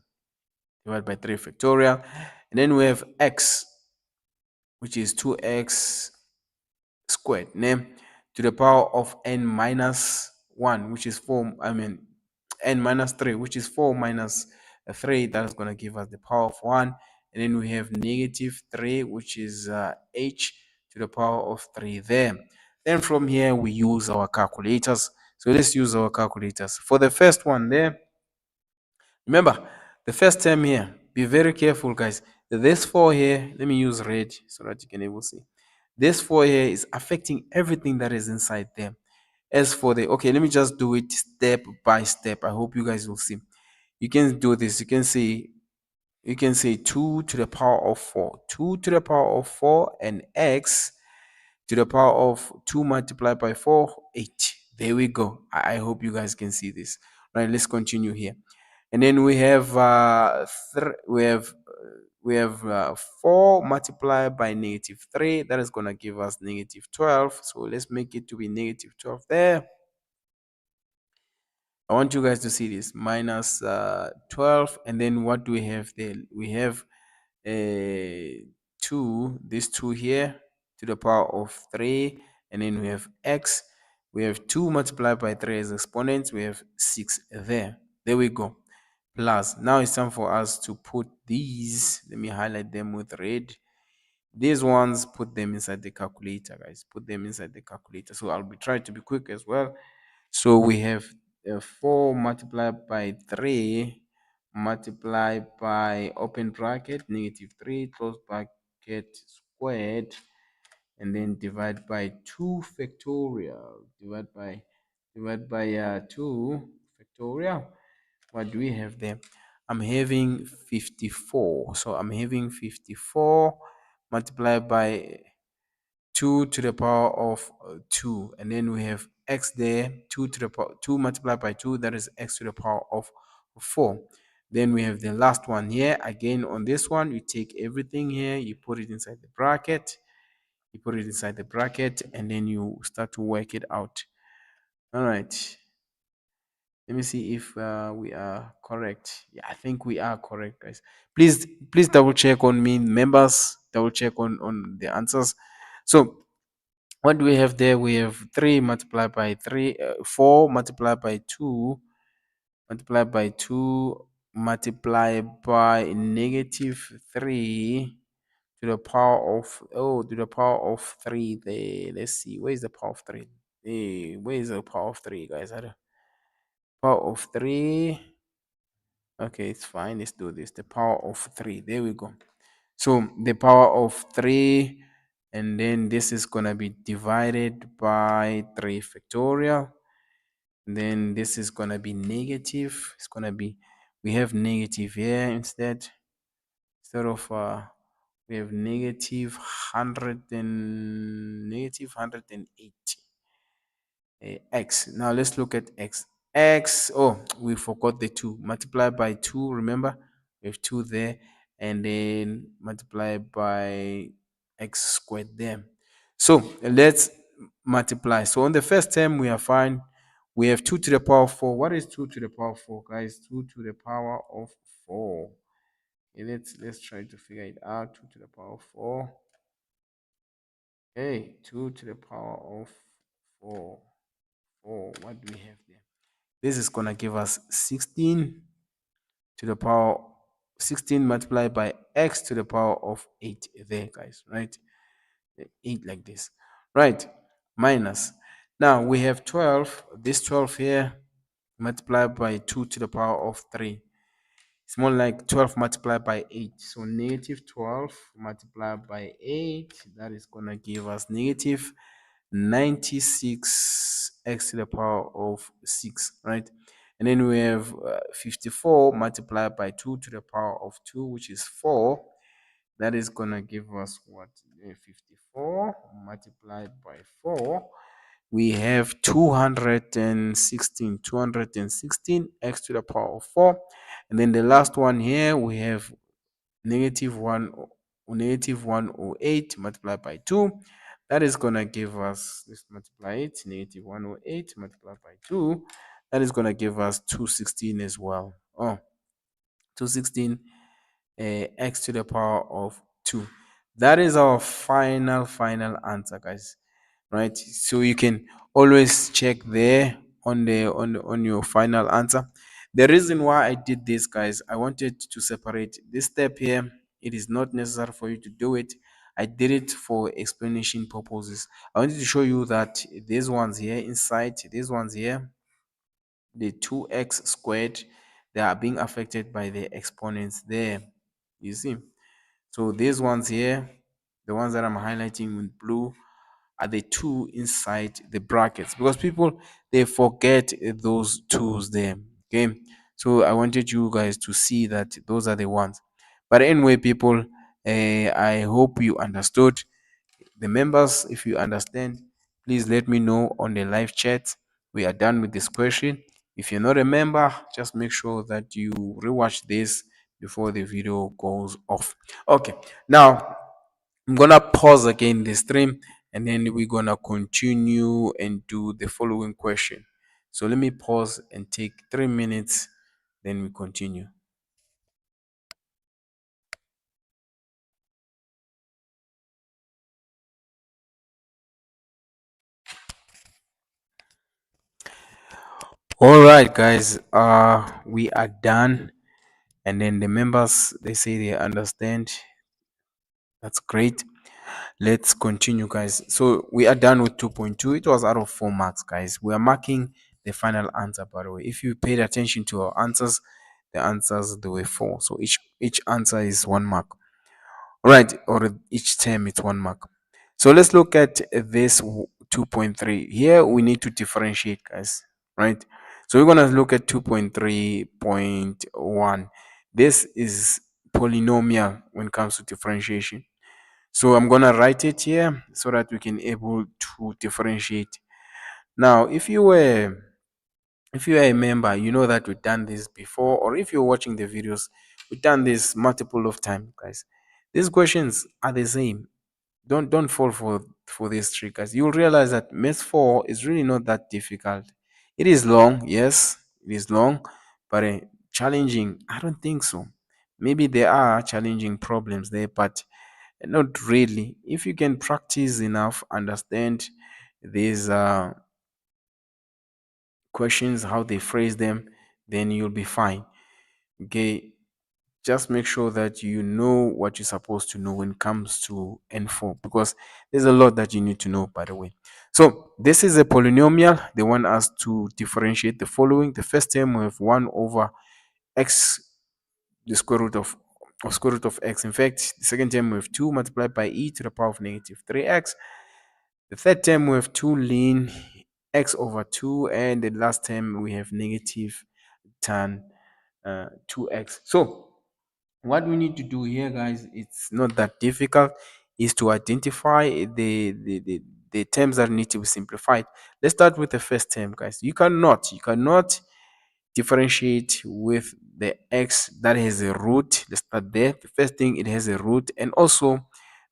Divided by 3 factorial. And then we have x, which is 2x squared, name, to the power of n minus 1, which is 4, n minus 3, which is 4 minus 3, that is going to give us the power of 1. And then we have negative 3, which is h to the power of 3 there. Then from here, we use our calculators. So let's use our calculators. For the first one there, remember, the first term here, be very careful, guys. This 4 here, let me use red so that you can able to see. This 4 here is affecting everything that is inside there. As for the, okay, let me just do it step by step. I hope you guys will see. You can do this. You can say 2 to the power of 4. 2 to the power of 4 and x to the power of 2 multiplied by 4, 8. There we go. I hope you guys can see this. Right, let's continue here. And then we have we have 4 multiplied by negative 3. That is going to give us negative 12. So let's make it to be negative 12 there. I want you guys to see this minus 12. And then what do we have there? We have 2, this 2 here to the power of 3. And then we have x. We have 2 multiplied by 3 as exponents. We have 6 there. There we go. Plus, now it's time for us to put these. Let me highlight them with red. These ones, put them inside the calculator, guys. Put them inside the calculator. So I'll be trying to be quick as well. So we have 4 multiplied by 3 multiplied by open bracket negative 3 close bracket squared, and then divide by 2 factorial. Divide by 2 factorial. What do we have there? I'm having 54. So I'm having 54 multiplied by 2 to the power of 2. And then we have x there, 2 to the power 2 multiplied by 2, that is x to the power of 4. Then we have the last one here. Again, on this one, you take everything here, you put it inside the bracket. You put it inside the bracket, and then you start to work it out. All right. Let me see if we are correct. Yeah, I think we are correct, guys. Please double check on me, members. Double check on the answers. So what do we have there? We have 3 multiplied by 3, 4 multiplied by 2, multiplied by 2, multiplied by negative 3 to the power of, to the power of 3 there. Let's see, where is the power of 3? Hey, where is the power of 3, guys? Power of 3. Okay, it's fine. Let's do this. The power of 3. There we go. So the power of 3, and then this is going to be divided by 3 factorial. And then this is going to be negative. It's going to be, we have negative here instead of, we have negative 100 and negative 180. X. Now let's look at x. X, oh, we forgot the 2. Multiply by 2, remember? We have 2 there. And then multiply by x squared there. So let's multiply. So on the first term, we are fine. We have 2 to the power of 4. What is 2 to the power of 4, guys? 2 to the power of 4. Okay, let's try to figure it out. 2 to the power of 4. Okay, 2 to the power of 4. What do we have there? This is gonna give us 16 to the power 16 multiplied by x to the power of 8 there, guys, right? 8 like this, right? Minus. Now we have 12. This 12 here multiplied by 2 to the power of 3. It's more like 12 multiplied by 8. So negative 12 multiplied by 8, that is gonna give us negative 96 x to the power of 6, right? And then we have 54 multiplied by 2 to the power of 2, which is 4. That is going to give us what? 54 multiplied by 4. We have 216 x to the power of 4. And then the last one here, we have negative 108 multiplied by 2. That is going to give us, let's multiply it, negative 108 multiplied by 2. That is going to give us 216 as well. 216 x to the power of 2. That is our final answer, guys. right? So you can always check there on your final answer. The reason why I did this, guys, I wanted to separate this step here. It is not necessary for you to do it. I did it for explanation purposes. I wanted to show you that these ones here inside, these ones here, the 2x squared, they are being affected by the exponents there. You see? So these ones here, the ones that I'm highlighting with blue, are the two inside the brackets, because people, they forget those twos there. Okay, so I wanted you guys to see that those are the ones. But anyway, people, I hope you understood. The members, if you understand, please let me know on the live chat. We are done with this question. If you're not a member, just make sure that you rewatch this before the video goes off. Okay, now I'm gonna pause again the stream, and then we're gonna continue and do the following question. So let me pause and take 3 minutes, then we continue. All right, guys, we are done. And then the members, they say they understand. That's great. Let's continue, guys. So we are done with 2.2. It was out of 4 marks, guys. We are marking the final answer, by the way. If you paid attention to our answers, the answers, they were 4. So each answer is 1 mark. All right, or each term it's 1 mark. So let's look at this 2.3. Here we need to differentiate, guys, right? So we're going to look at 2.3.1. This is polynomial when it comes to differentiation. So I'm going to write it here so that we can able to differentiate. Now, if you are a member, you know that we've done this before, or if you're watching the videos, we've done this multiple of times, guys. These questions are the same. Don't fall for this trick, guys. You'll realize that math 4 is really not that difficult. It is long, yes, it is long, but challenging, I don't think so. Maybe there are challenging problems there, but not really. If you can practice enough, understand these questions, how they phrase them, then you'll be fine. Okay, just make sure that you know what you're supposed to know when it comes to N4, because there's a lot that you need to know, by the way. So this is a polynomial. They want us to differentiate the following. The first term we have 1 over x, the square root of x. In fact, the second term we have 2 multiplied by e to the power of negative 3x. The third term we have 2 ln x over 2, and the last term we have negative tan 2x. So what we need to do here, guys, it's not that difficult, is to identify the terms that need to be simplified. Let's start with the first term, guys. You cannot differentiate with the x that has a root. Let's start there. The first thing, it has a root, and also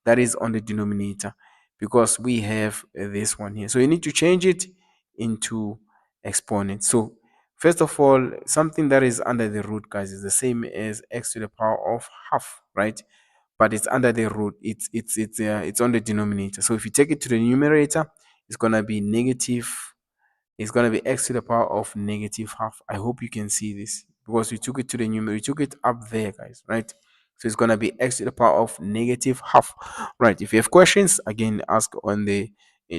that is on the denominator, because we have this one here. So you need to change it into exponent. So first of all, something that is under the root, guys, is the same as x to the power of half, right? But it's under the root. It's on the denominator. So if you take it to the numerator, it's gonna be negative, it's going to be x to the power of negative half. I hope you can see this, because we took it to the numerator, we took it up there, guys, right? So it's going to be x to the power of negative half, right? If you have questions, again, ask on the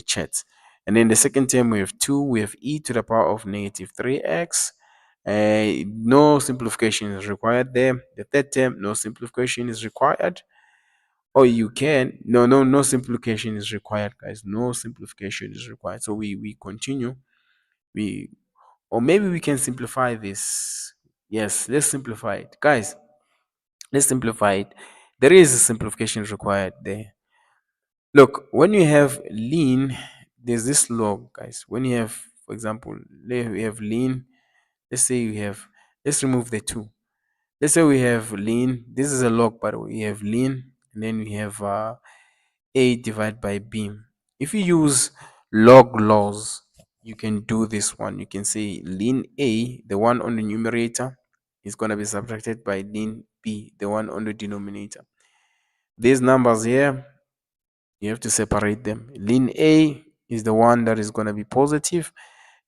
chat. And then the second term, we have 2, we have e to the power of negative 3x. No simplification is required there. The third term, no simplification is required. Or you can, no simplification is required, guys. No simplification is required. So we continue. We, or maybe we can simplify this. Yes, let's simplify it, guys. Let's simplify it. There is a simplification required there. Look, when you have lean, there's this log, guys. When you have, for example, we have lean. Let's say we have, let's remove the 2. Let's say we have lean. This is a log, by the way. We have lean, and then we have a divided by b. If you use log laws, you can do this one. You can say ln a, the one on the numerator, is going to be subtracted by ln b, the one on the denominator. These numbers here, you have to separate them. Ln a is the one that is going to be positive,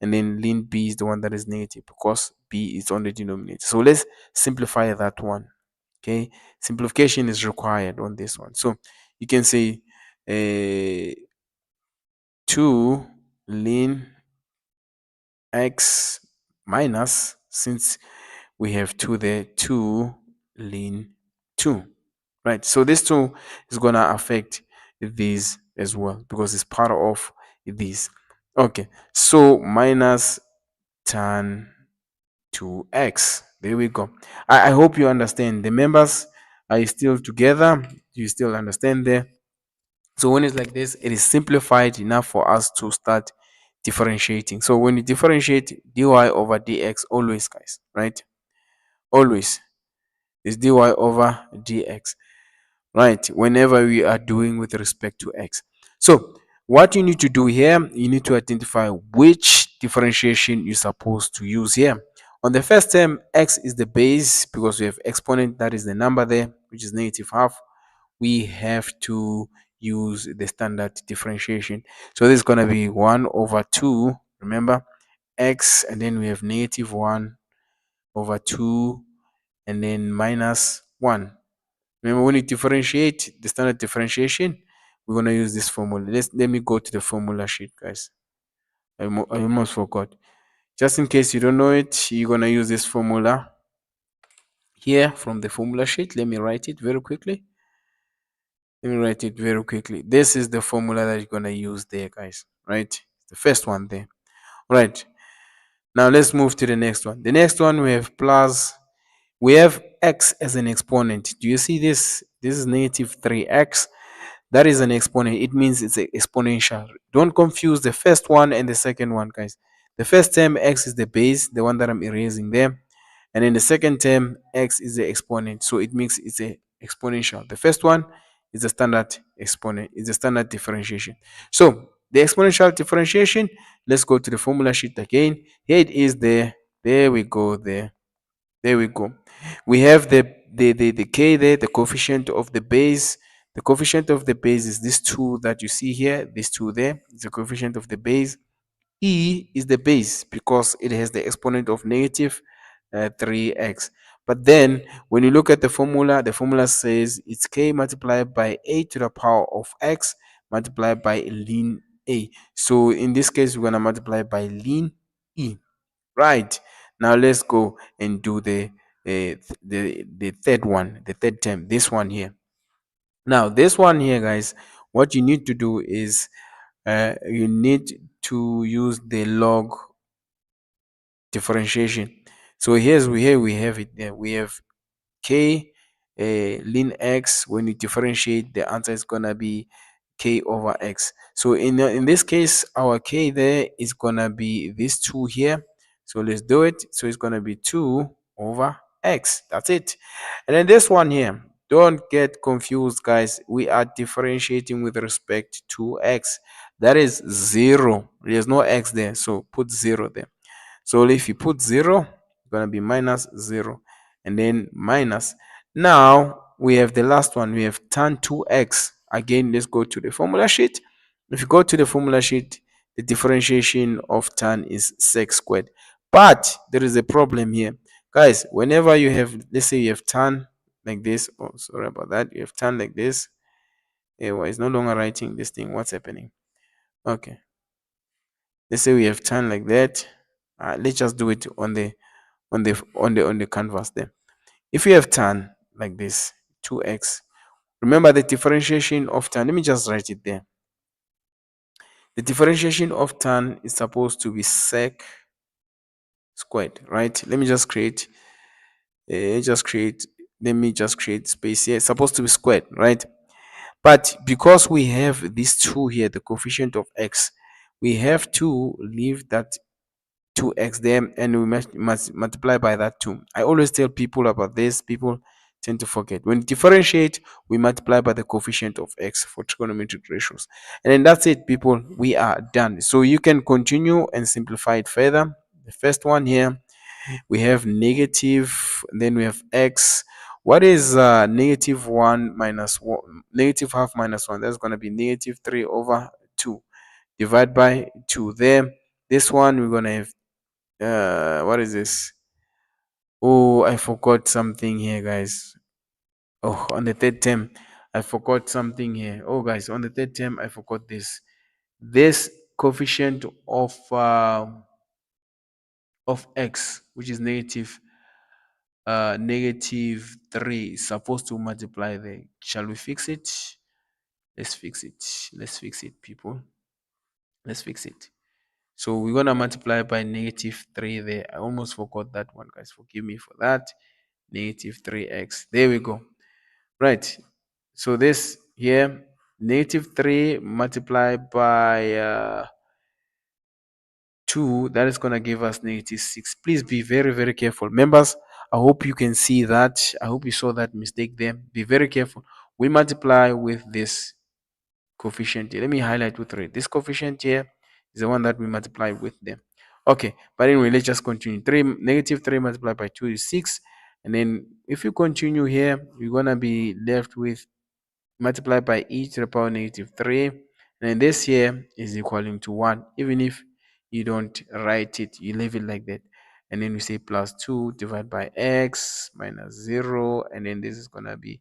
and then ln b is the one that is negative because b is on the denominator. So let's simplify that one. Okay, simplification is required on this one. So you can say 2 ln x minus, since we have 2 there, 2 ln 2, right? So this 2 is going to affect these as well because it's part of these. Okay, so minus tan 2x. There we go. I hope you understand. The members are still together. You still understand there? So when it's like this, it is simplified enough for us to start differentiating. So when you differentiate dy over dx, always, guys, right? Always is dy over dx, right? Whenever we are doing with respect to x. So what you need to do here, you need to identify which differentiation you're supposed to use here. On the first term, x is the base because we have exponent, that is the number there, which is negative half. We have to use the standard differentiation. So this is going to be 1 over 2, remember, x, and then we have negative 1 over 2, and then minus 1. Remember, when you differentiate the standard differentiation, we're going to use this formula. Let me go to the formula sheet, guys. I almost forgot. Just in case you don't know it, you're going to use this formula here from the formula sheet. Let me write it very quickly. This is the formula that you're going to use there, guys, right? The first one there. Right. Now let's move to the next one. The next one, we have plus, we have x as an exponent. Do you see this? This is negative 3x. That is an exponent. It means it's exponential. Don't confuse the first one and the second one, guys. The first term, x is the base, the one that I'm erasing there. And in the second term, x is the exponent. So it means it's a exponential. The first one is the standard exponent, is the standard differentiation. So the exponential differentiation, let's go to the formula sheet again. Here it is there. There we go there. There we go. We have the k there, the coefficient of the base. The coefficient of the base is this 2 that you see here, this 2 there. It's the coefficient of the base. E is the base because it has the exponent of negative 3x. But then when you look at the formula says it's k multiplied by a to the power of x multiplied by ln a. So in this case, we're going to multiply by ln e. Right. Now let's go and do the third one, the third term, this one here. Now this one here, guys, what you need to do is you need to use the log differentiation. So here we have it there. We have k ln x. When you differentiate, the answer is gonna be k over x. So in this case, our k there is gonna be this 2 here. So let's do it. So it's gonna be 2 over x. That's it. And then this one here, don't get confused, guys. We are differentiating with respect to x. That is 0. There's no x there, so put 0 there. So if you put 0, it's going to be minus 0 and then minus. Now we have the last one. We have tan 2x. Again, let's go to the formula sheet. If you go to the formula sheet, the differentiation of tan is sec squared. But there is a problem here. Guys, whenever you have, let's say you have tan like this. Oh, sorry about that. You have tan like this. Well, it's no longer writing this thing. What's happening? Okay. Let's say we have tan like that. Let's just do it on the canvas there. If you have tan like this, 2x, remember the differentiation of tan. Let me just write it there. The differentiation of tan is supposed to be sec squared, right? Let me just create let me just create space here. It's supposed to be squared, right? But because we have these 2 here, the coefficient of x, we have to leave that 2x there and we must multiply by that 2. I always tell people about this. People tend to forget. When we differentiate, we multiply by the coefficient of x for trigonometric ratios. And then that's it, people. We are done. So you can continue and simplify it further. The first one here, we have negative, then we have x. What is negative 1 minus 1? Negative half minus 1. That's going to be negative 3 over 2. divide by 2 there. This one we're gonna have what is this? Oh, I forgot something here, guys. Oh, on the third term I forgot something here. Oh guys, on the third term I forgot this coefficient of x, which is negative 3, is supposed to multiply there. Shall we fix it? Let's fix it. Let's fix it, people. Let's fix it. So we're gonna multiply by negative 3 there. I almost forgot that one, guys. Forgive me for that. Negative 3x. There we go. Right. So this here, negative 3 multiplied by 2, that is going to give us negative 6. Please be very, very careful. Members, I hope you can see that. I hope you saw that mistake there. Be very careful. We multiply with this coefficient here. Let me highlight with red. This coefficient here is the one that we multiply with them. Okay, but anyway, let's just continue. Negative 3 multiplied by 2 is 6. And then if you continue here, you're going to be left with multiply by e to the power negative 3, and then this here is equaling to 1. Even if you don't write it, you leave it like that, and then we say plus 2 divided by x minus 0, and then this is gonna be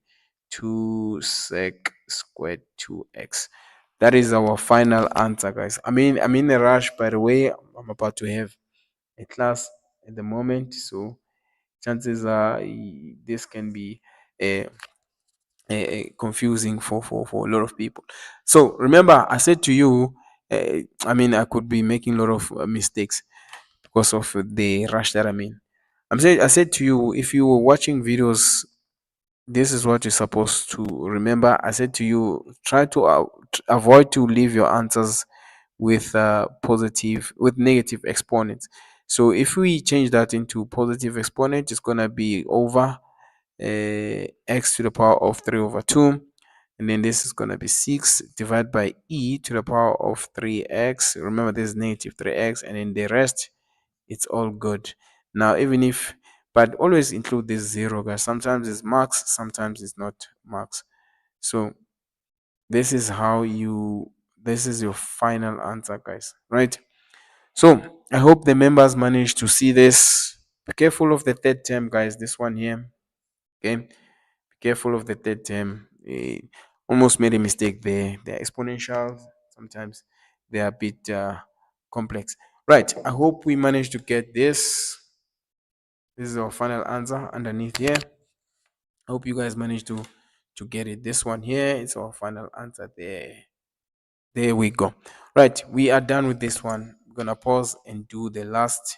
2 sec squared 2x. That is our final answer, guys. I'm in a rush, by the way. I'm about to have a class at the moment, so chances are this can be a confusing for a lot of people. So remember, I said to you, I could be making a lot of mistakes because of the rush that I'm in. I said to you, if you were watching videos, this is what you're supposed to remember. I said to you, try to avoid to leave your answers with with negative exponents. So if we change that into positive exponent, it's gonna be over x to the power of 3 over 2, and then this is going to be 6 divided by e to the power of 3x. Remember, this is negative 3x, and then the rest, it's all good. Now, even if, but always include this 0, guys. Sometimes it's marks, sometimes it's not marks. So this is this is your final answer, guys, right? So I hope the members managed to see this. Be careful of the third term, guys. This one here, okay? Be careful of the third term. Almost made a mistake there. They're exponentials. Sometimes they are a bit complex. Right. I hope we managed to get this. This is our final answer underneath here. I hope you guys managed to get it. This one here is our final answer there. There we go. Right. We are done with this one. I'm gonna pause and do the last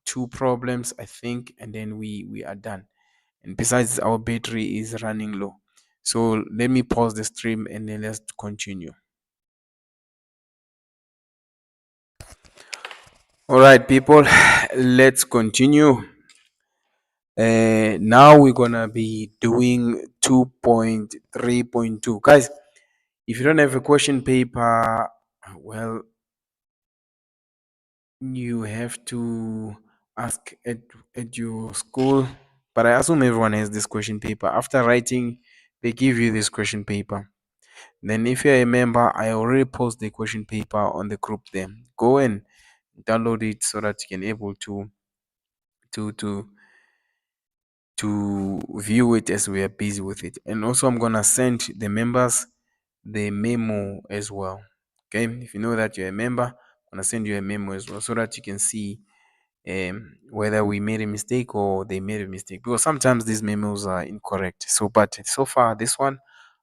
two problems, I think, and then we are done. And besides, our battery is running low, so let me pause the stream and then let's continue. All right, people, let's continue. Now we're gonna be doing 2.3.2. Guys, if you don't have a question paper, well, you have to ask at your school, but I assume everyone has this question paper. After writing, they give you this question paper. Then if you're a member, I already post the question paper on the group there. Go and download it so that you can able to to to view it as we are busy with it. And also I'm gonna send the members the memo as well. Okay, if you know that you're a member, I'm gonna send you a memo as well so that you can see whether we made a mistake or they made a mistake, because sometimes these memos are incorrect. So but so far this one,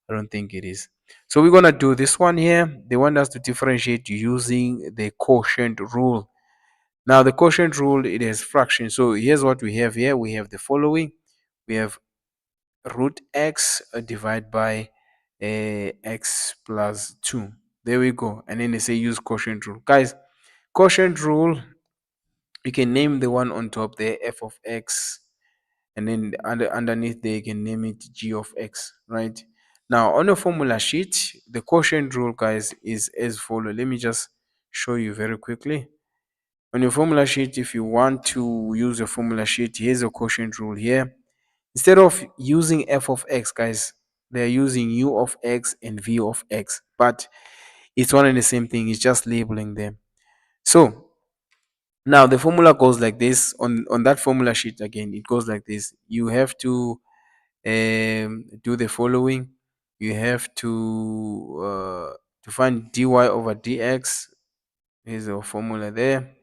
I don't think it is. So we're gonna do this one here. They want us to differentiate using the quotient rule. Now the quotient rule, it has fractions. So here's what we have here. We have the following. We have root x divided by x plus 2. There we go. And then they say use quotient rule. Guys, quotient rule, you can name the one on top there f of x, and then underneath there you can name it g of x, right? Now on the formula sheet, the quotient rule, guys, is as follow. Let me just show you very quickly. On your formula sheet, if you want to use a formula sheet, here's a quotient rule here. Instead of using f of x, guys, they're using u of x and v of x. But It's one and the same thing. It's just labeling them. So now the formula goes like this. On that formula sheet again, it goes like this. You have to do the following. You have to find dy over dx. Here's our formula there.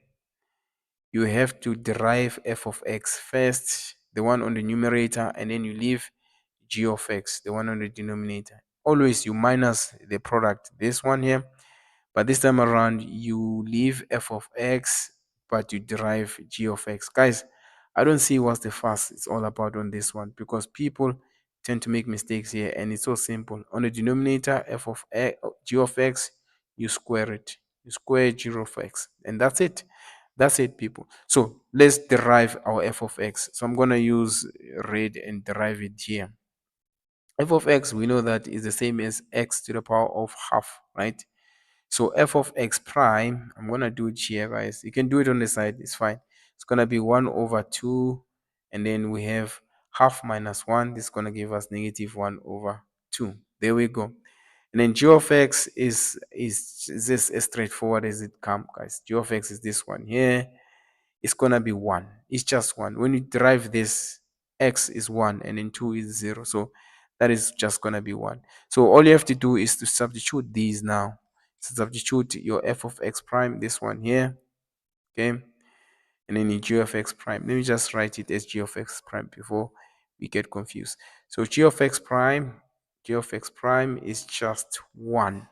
You have to derive f of x first, the one on the numerator, and then you leave g of x, the one on the denominator. Always you minus the product, this one here, but this time around you leave f of x, but you derive g of x. Guys, I don't see what's the fuss it's all about on this one, because people tend to make mistakes here, and it's so simple. On the denominator, f of x, g of x, you square it. You square g of x, and that's it. That's it, people. So let's derive our f of x. So I'm going to use red and derive it here. F of x, we know that is the same as x to the power of half, right? So f of x prime, I'm going to do it here, guys. You can do it on the side, it's fine. It's going to be 1 over 2, and then we have half minus 1. This is going to give us negative 1 over 2. There we go. And then g of x is this as straightforward as it comes, guys. G of x is this one here. It's gonna be 1. It's just 1. When you derive this, x is 1 and then 2 is 0. So that is just gonna be 1. So all you have to do is to substitute these now. So substitute your f of x prime, this one here, okay, and then your g of x prime. Let me just write it as g of x prime before we get confused. So g of x prime is just 1.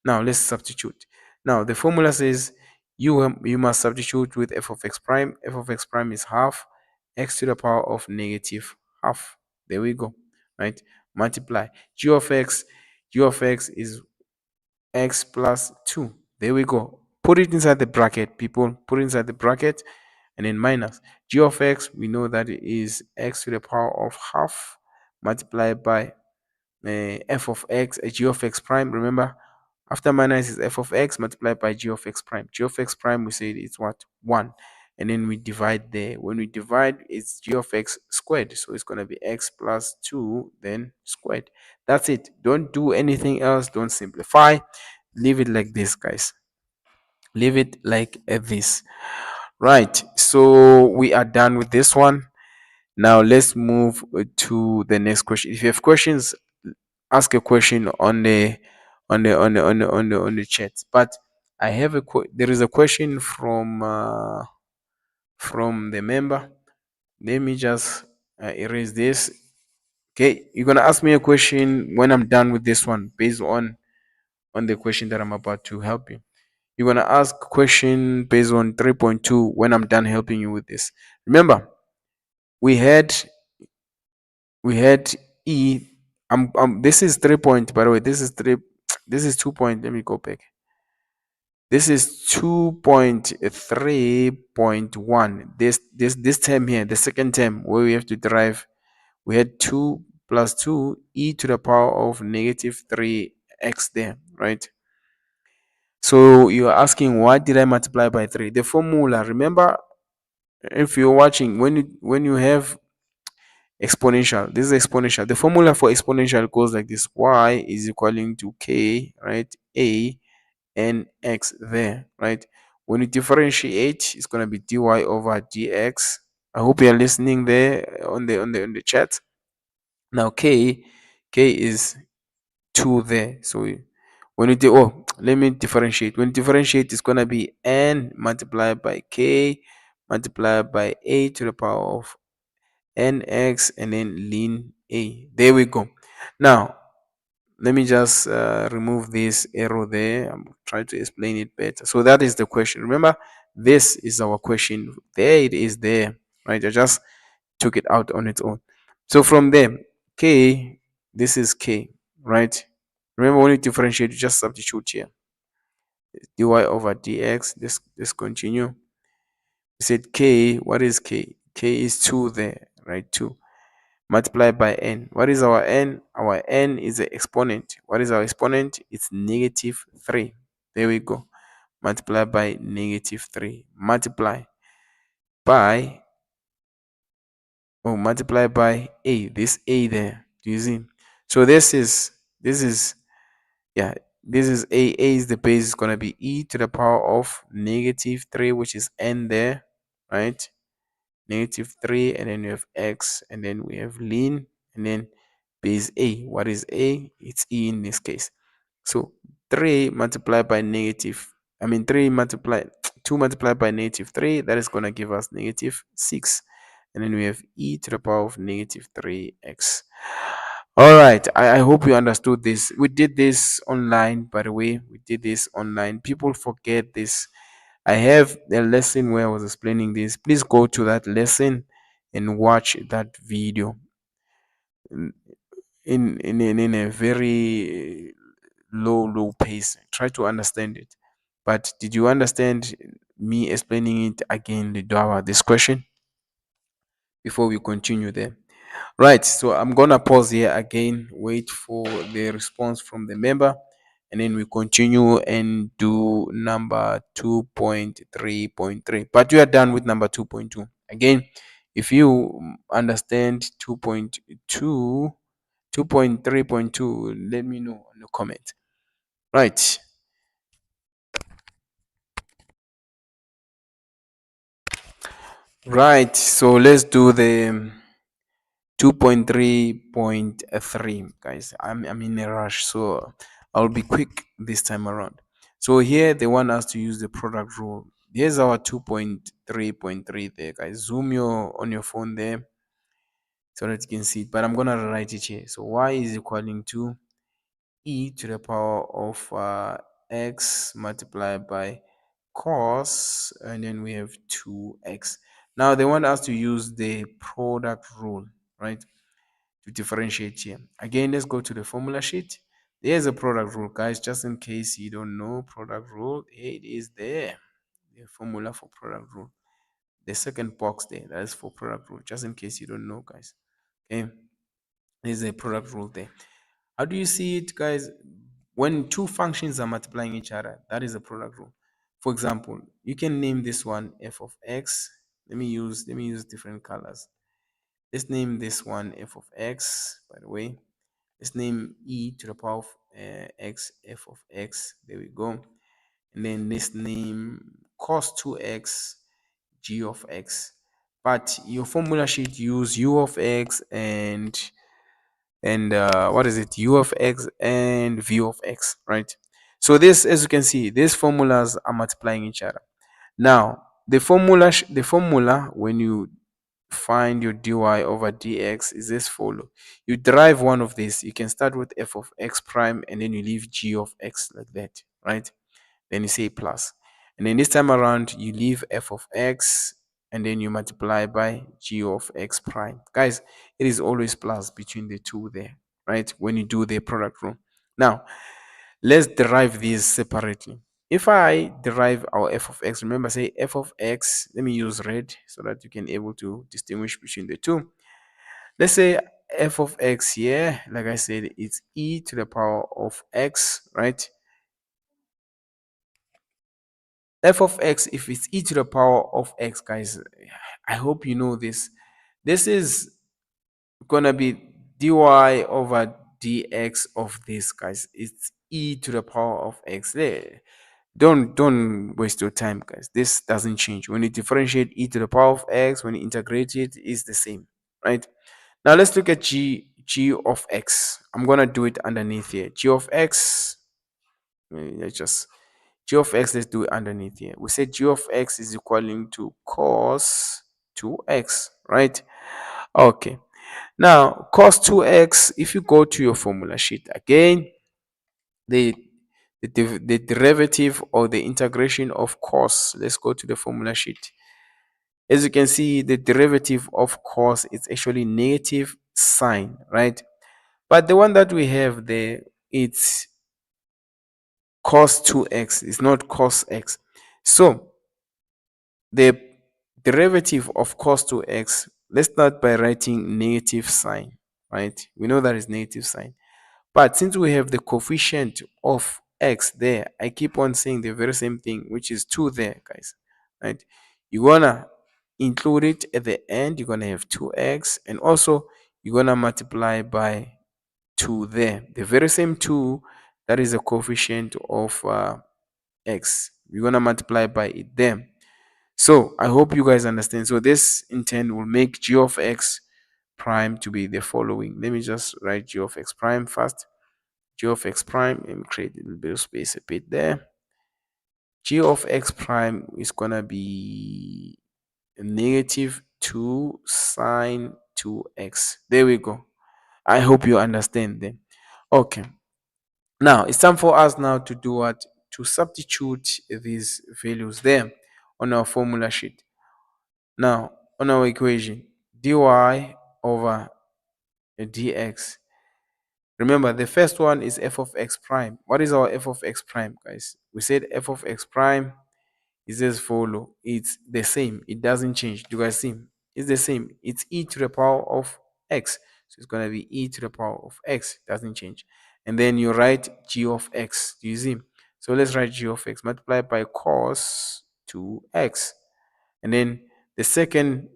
Now let's substitute. Now the formula says you must substitute with f of x prime. F of x prime is half x to the power of negative half. There we go. Right? Multiply. G of x is x plus 2. There we go. Put it inside the bracket, people. Put it inside the bracket, and then minus. G of x, we know that it is x to the power of half multiplied by f of x, g of x prime. Remember, after minus is f of x multiplied by g of x prime. G of x prime, we said it's what? 1. And then we divide there. When we divide, it's g of x squared. So it's going to be x plus 2, then squared. That's it. Don't do anything else. Don't simplify. Leave it like this, guys. Leave it like this. Right. So we are done with this one. Now let's move to the next question. If you have questions, ask a question on the chat. But I have there is a question from the member. Let me just erase this. Okay, you're gonna ask me a question when I'm done with this one, based on the question that I'm about to help you. You're gonna ask a question based on 3.2 when I'm done helping you with this. Remember, we had we had E. This is 3 point, by the way. This is 3. This is 2 point. Let me go back. This is 2.3.1. This term here, the second term where we have to derive, we had 2 plus 2 e to the power of negative 3x there, right? So you're asking, why did I multiply by 3? The formula, remember, if you're watching, when you have exponential, this is exponential. The formula for exponential goes like this: y is equaling to k, right? A and x there, right? When you differentiate, it's gonna be dy over dx. I hope you're listening there on the chat. Now k is 2 there. So when you do, let me differentiate. When you differentiate, it's gonna be n multiplied by k multiplied by a to the power of nx and then ln a. There we go. Now let me just remove this arrow there. I'm trying to explain it better. So that is the question. Remember, this is our question. There it is there, right? I just took it out on its own. So from there, k, this is k, right? Remember, when you differentiate, you just substitute here. Dy over dx. Let's continue. We said k. What is k? K is 2 there, right? 2 multiplied by n. What is our n? Our n is the exponent. What is our exponent? It's negative 3. There we go. Multiply by negative 3. Multiply by, multiply by a. This a there. Do you see? So this is, yeah, This is a is the base, is going to be e to the power of negative 3, which is n there, right? Negative 3, and then we have x, and then we have ln, and then base a. What is a? It's e in this case. So 3 multiplied by negative, 3 multiplied 2 multiplied by negative 3, that is going to give us negative 6. And then we have e to the power of negative 3x. All right, I hope you understood this. We did this online, by the way. We did this online. People forget this. I have a lesson where I was explaining this. Please go to that lesson and watch that video in a very low pace. Try to understand it. But did you understand me explaining it again, the Dawa, this question, before we continue there? Right, so I'm gonna pause here again, wait for the response from the member, and then we continue and do number 2.3.3. But you are done with number 2.2. Again, if you understand 2.2, 2.3.2, let me know in the comment. Right. Right. So let's do the 2.3.3, guys. I'm in a rush, so I'll be quick this time around. So here they want us to use the product rule. Here's our 2.3.3 there, guys. Zoom your on your phone there so that you can see it. But I'm gonna write it here. So y is equaling to e to the power of x multiplied by cos, and then we have 2x. Now they want us to use the product rule, right, to differentiate here. Again, let's go to the formula sheet. There's a product rule, guys, just in case you don't know product rule. It is there, the formula for product rule. The second box there, that is for product rule, just in case you don't know, guys. Okay, there's a product rule there. How do you see it, guys? When two functions are multiplying each other, that is a product rule. For example, you can name this one f of x. Let me use different colors. Let's name this one f of x, by the way. Let's name e to the power of x, f of x. There we go. And then let's name cos 2x, g of x. But your formula sheet use u of x and what is it, u of x and v of x, right? So this, as you can see, these formulas are multiplying each other. Now the formula when you find your dy over dx is this follow. You derive one of these. You can start with f of x prime, and then you leave g of x like that, right? Then you say plus, and then this time around you leave f of x, and then you multiply by g of x prime. Guys, it is always plus between the two there, right, when you do the product rule. Now let's derive these separately. If I derive our f of x, remember, say f of x, let me use red so that you can able to distinguish between the two. Let's say f of x here, like I said, it's e to the power of x, right? F of x, if it's e to the power of x, guys, I hope you know this. This is gonna be dy over dx of this, guys. It's e to the power of x there. Don't waste your time, guys. This doesn't change. When you differentiate e to the power of x, when you integrate it, it's the same, right? Now let's look at g of x. I'm gonna do it underneath here. G of x, let's just g of x, let's do it underneath here. We said g of x is equaling to cos 2x, right? Okay. Now cos 2x, if you go to your formula sheet again, the the derivative or the integration of cos, let's go to the formula sheet. As you can see, the derivative of cos is actually negative sign, right? But the one that we have there, it's cos 2x, it's not cos x. So the derivative of cos 2x, let's start by writing negative sign, right? We know that is negative sign. But since we have the coefficient of x there, I keep on saying the very same thing, which is 2 there, guys, right? You're gonna include it at the end. You're gonna have 2x, and also you're gonna multiply by 2 there. The very same 2 That is the coefficient of x. We're going to multiply by it there. So I hope you guys understand. So this in turn will make g of x prime to be the following. Let me just write g of x prime first. G of x prime, and create a little bit of space a bit there. G of x prime is gonna be negative 2 sine 2x. There we go. I hope you understand them. Okay. Now it's time for us now to do what? To substitute these values there on our formula sheet. Now on our equation, dy over dx. Remember, the first one is f of x prime. What is our f of x prime, guys? We said f of x prime is as follow. It's the same. It doesn't change. Do you guys see? It's the same. It's e to the power of x. So it's going to be e to the power of x. It doesn't change. And then you write g of x. Do you see? So let's write g of x multiplied by cos 2x. And then the second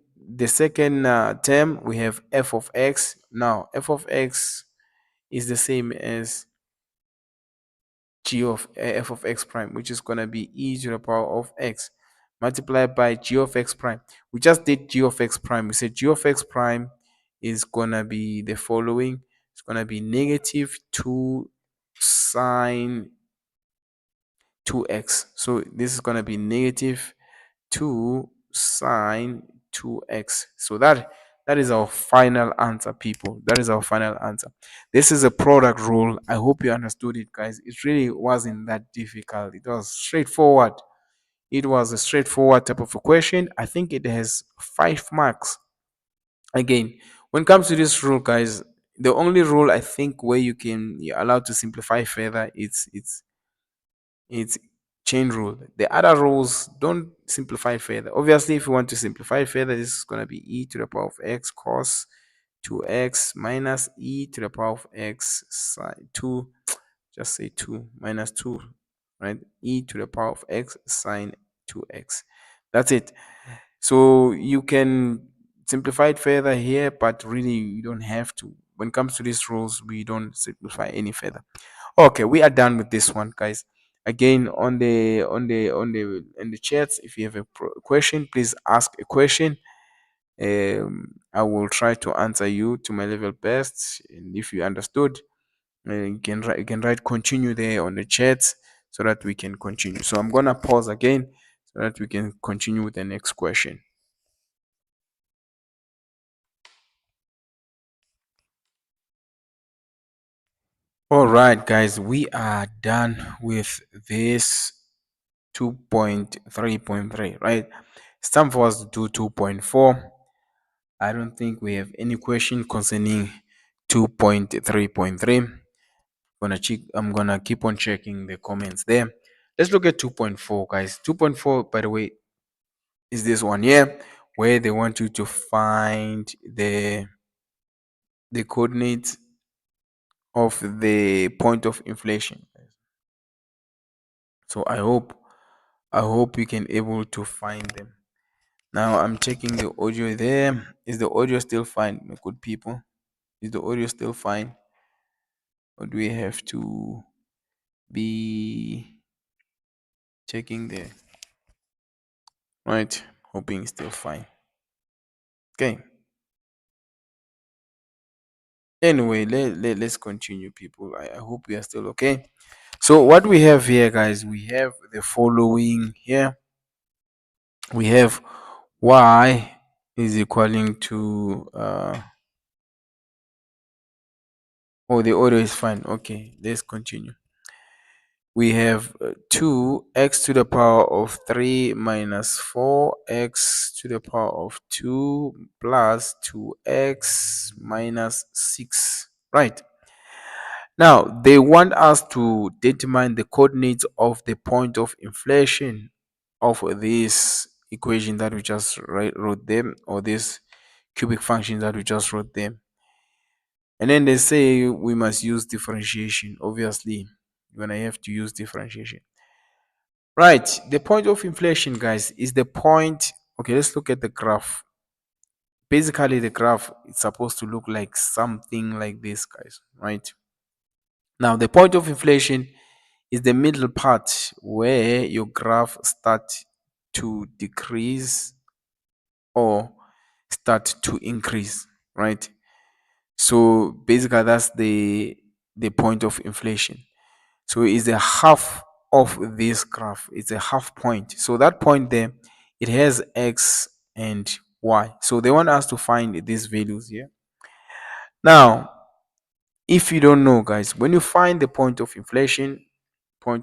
term, we have f of x. Now f of x is the same as g of f of x prime, which is going to be e to the power of x multiplied by g of x prime. We just did g of x prime. We said g of x prime is going to be the following. It's going to be negative 2 sine 2x. So this is going to be negative 2 sine 2x. So that is our final answer, people. That is our final answer. This is a product rule. I hope you understood it, guys. It really wasn't that difficult. It was straightforward. It was a straightforward type of a question. I think it has 5 marks. Again, when it comes to this rule, guys, the only rule I think where you're allowed to simplify further, it's chain rule. The other rules don't simplify further. Obviously, if you want to simplify further, this is going to be e to the power of x cos 2x minus e to the power of x sine 2, just say 2 minus 2, right? E to the power of x sine 2x. That's it. So you can simplify it further here, but really you don't have to. When it comes to these rules, we don't simplify any further. Okay, we are done with this one, guys. Again, on the chats, if you have a question, please ask a question. I will try to answer you to my level best, and if you understood, you can write continue there on the chat so that we can continue. So I'm gonna pause again so that we can continue with the next question. All right, guys, we are done with this 2.3.3, right? It's time for us to do 2.4. I don't think we have any question concerning 2.3.3. I'm gonna keep on checking the comments there. Let's look at 2.4, guys. 2.4, by the way, is this one here where they want you to find the coordinates of the point of inflation. So I hope you can able to find them. Now I'm checking the audio there. Is the audio still fine, my good people? Is the audio still fine? Or do we have to be checking there? Right. Hoping it's still fine. Okay. Anyway, let's continue, people. I hope we are still okay. So what we have here, guys, we have the following here. We have y is equaling to oh, the audio is fine. Okay, let's continue. We have 2x to the power of 3 minus 4x to the power of 2 plus 2x minus 6. Right. Now, they want us to determine the coordinates of the point of inflation of this equation that we just wrote them, or this cubic function that we just wrote them. And then they say we must use differentiation. Obviously, when I have to use differentiation. Right, the point of inflation, guys, is the point. Okay, let's look at the graph. Basically, the graph is supposed to look like something like this, guys, right? Now, the point of inflation is the middle part where your graph starts to decrease or start to increase, right? So basically, that's the point of inflation. So it's a half of this graph. It's a half point. So that point there, it has x and y. So they want us to find these values here. Now, if you don't know, guys, when you find the point of inflation, I'm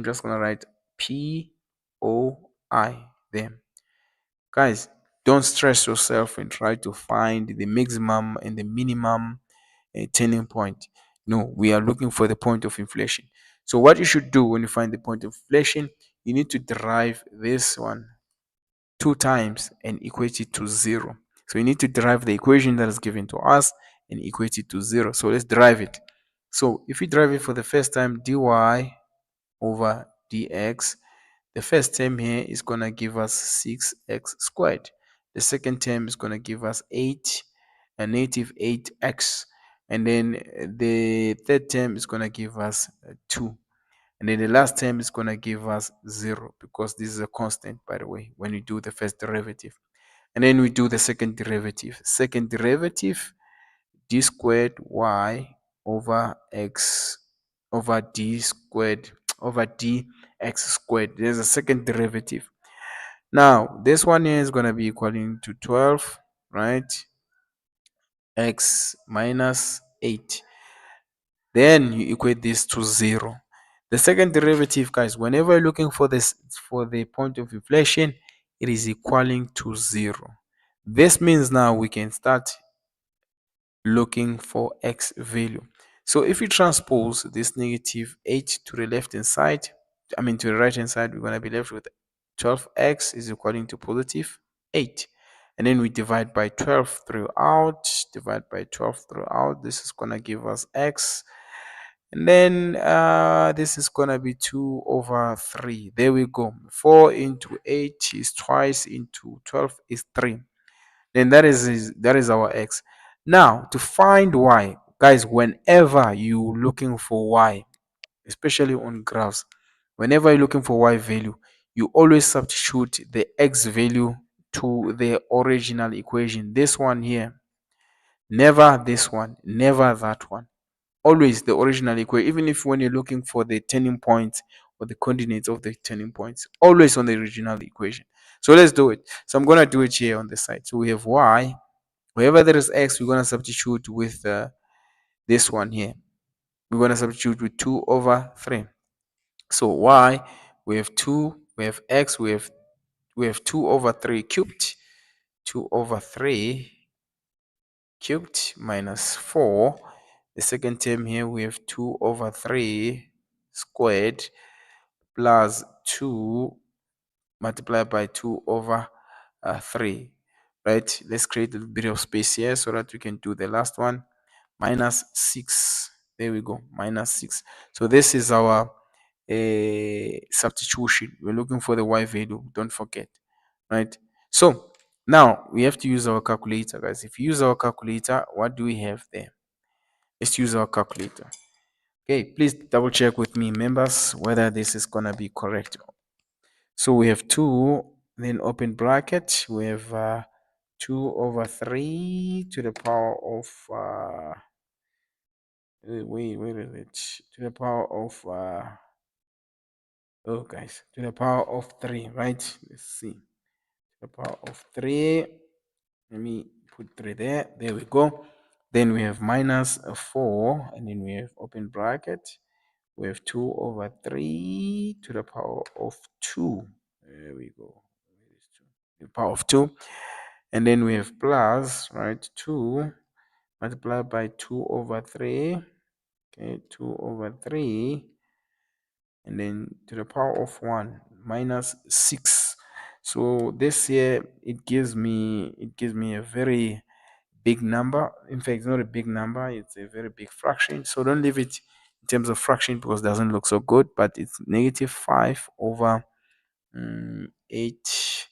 just gonna write POI there. Guys, don't stress yourself and try to find the maximum and the minimum turning point. No, we are looking for the point of inflation. So what you should do when you find the point of inflation, you need to derive this one two times and equate it to zero. So you need to derive the equation that is given to us and equate it to zero. So let's derive it. So if we derive it for the first time, dy over dx, the first term here is going to give us 6x squared. The second term is going to give us 8, a negative 8x. And then the third term is going to give us 2. And then the last term is going to give us 0 because this is a constant, by the way, when we do the first derivative. And then we do the second derivative. Second derivative, d squared y over x over d squared over dx squared. There's a second derivative. Now, this one here is going to be equaling to 12, right? X minus 8. Then you equate this to 0. The second derivative, guys, whenever you're looking for this for the point of inflation, it is equaling to 0. This means now we can start looking for x value. So if we transpose this negative 8 to the left hand side, to the right hand side, we're going to be left with 12x is equaling to positive 8. And then we divide by 12 throughout, divide by 12 throughout. This is going to give us x. And then this is going to be 2 over 3. There we go. 4 into 8 is twice into 12 is 3. Then that is our x. Now to find y, guys, whenever you looking for y, especially on graphs, whenever you're looking for y value, you always substitute the x value to the original equation. This one here, never this one, never that one. Always the original equation. Even if when you're looking for the turning points or the coordinates of the turning points, always on the original equation. So let's do it. So I'm gonna do it here on the side. So we have y. Wherever there is x, we're gonna substitute with this one here. We're gonna substitute with 2 over 3. So y, we have 2, we have x, we have 2 over 3 cubed, 2 over 3 cubed minus 4. The second term here, we have 2 over 3 squared plus 2 multiplied by 2 over 3. Right? Let's create a bit of space here so that we can do the last one. Minus 6. There we go. Minus 6. So this is our substitution. We're looking for the y value. Don't forget. Right? So now we have to use our calculator, guys. If you use our calculator, what do we have there? Let's use our calculator. Okay, please double check with me, members, whether this is gonna be correct. So we have 2, then open bracket, we have 2 over 3 to the power of where is it? To the power of oh guys, to the power of 3, right? Let's see. To the power of 3. Let me put 3 there. There we go. Then we have minus 4, and then we have open bracket. We have 2 over 3 to the power of 2. There we go. Where is 2? The power of 2. And then we have plus, right? 2 multiplied by 2 over 3. Okay, 2 over 3. And then to the power of 1 minus 6. So this here, it gives me a very big number. In fact, it's not a big number, it's a very big fraction. So don't leave it in terms of fraction because it doesn't look so good, but it's negative 5 over 8,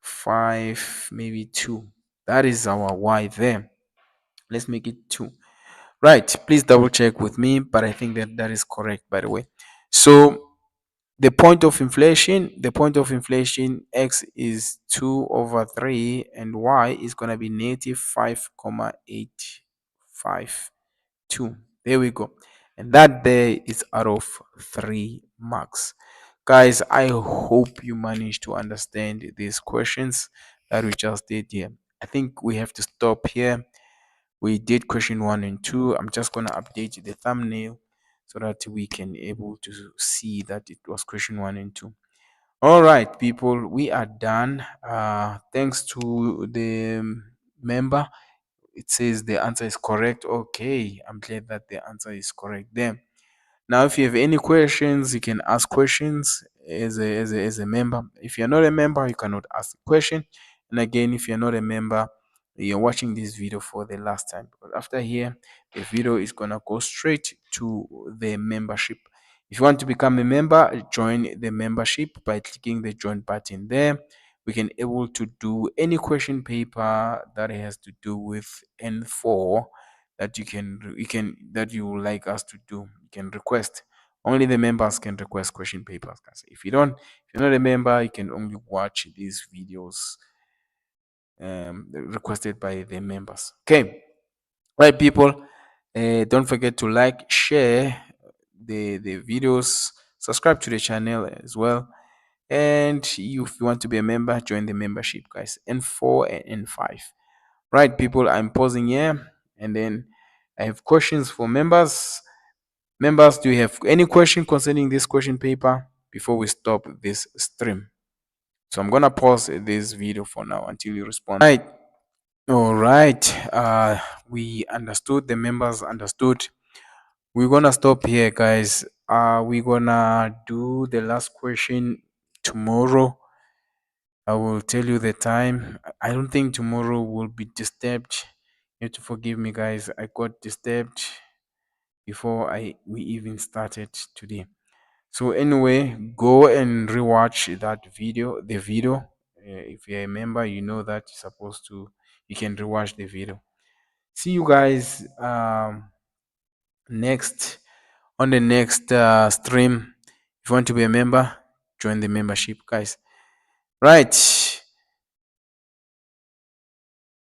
5, maybe 2. That is our y there. Let's make it 2. Right, please double check with me, but I think that that is correct, by the way. So the point of inflation, x is 2 over 3, and y is going to be negative 5,852. There we go. And that there is out of 3 marks. Guys, I hope you managed to understand these questions that we just did here. I think we have to stop here. We did question 1 and 2. I'm just going to update the thumbnail so that we can able to see that it was question 1 and 2. All right, people, we are done. Thanks to the member. It says the answer is correct. Okay, I'm glad that the answer is correct there. Now, if you have any questions, you can ask questions as a member. If you're not a member, you cannot ask a question. And again, if you're not a member, you're watching this video for the last time. But after here, the video is gonna go straight to the membership. If you want to become a member, join the membership by clicking the join button there. We can able to do any question paper that has to do with N4 that you would like us to do. You can request. Only the members can request question papers, guys. If you're not a member, you can only watch these videos requested by the members. Okay, right, people. Don't forget to like, share the videos, subscribe to the channel as well. And if you want to be a member, join the membership, guys. N4 and N5. Right, people. I'm pausing here, and then I have questions for members. Members, do you have any question concerning this question paper before we stop this stream? So I'm gonna pause this video for now until you respond. Right. All right. We understood. The members understood. We're gonna stop here, guys. We're gonna do the last question tomorrow. I will tell you the time. I don't think tomorrow will be disturbed. You have to forgive me, guys. I got disturbed before we even started today. So anyway, go and rewatch that video, the video. If you're a member, you know that you're supposed to. You can rewatch the video. See you guys next on the next stream. If you want to be a member, join the membership, guys. Right.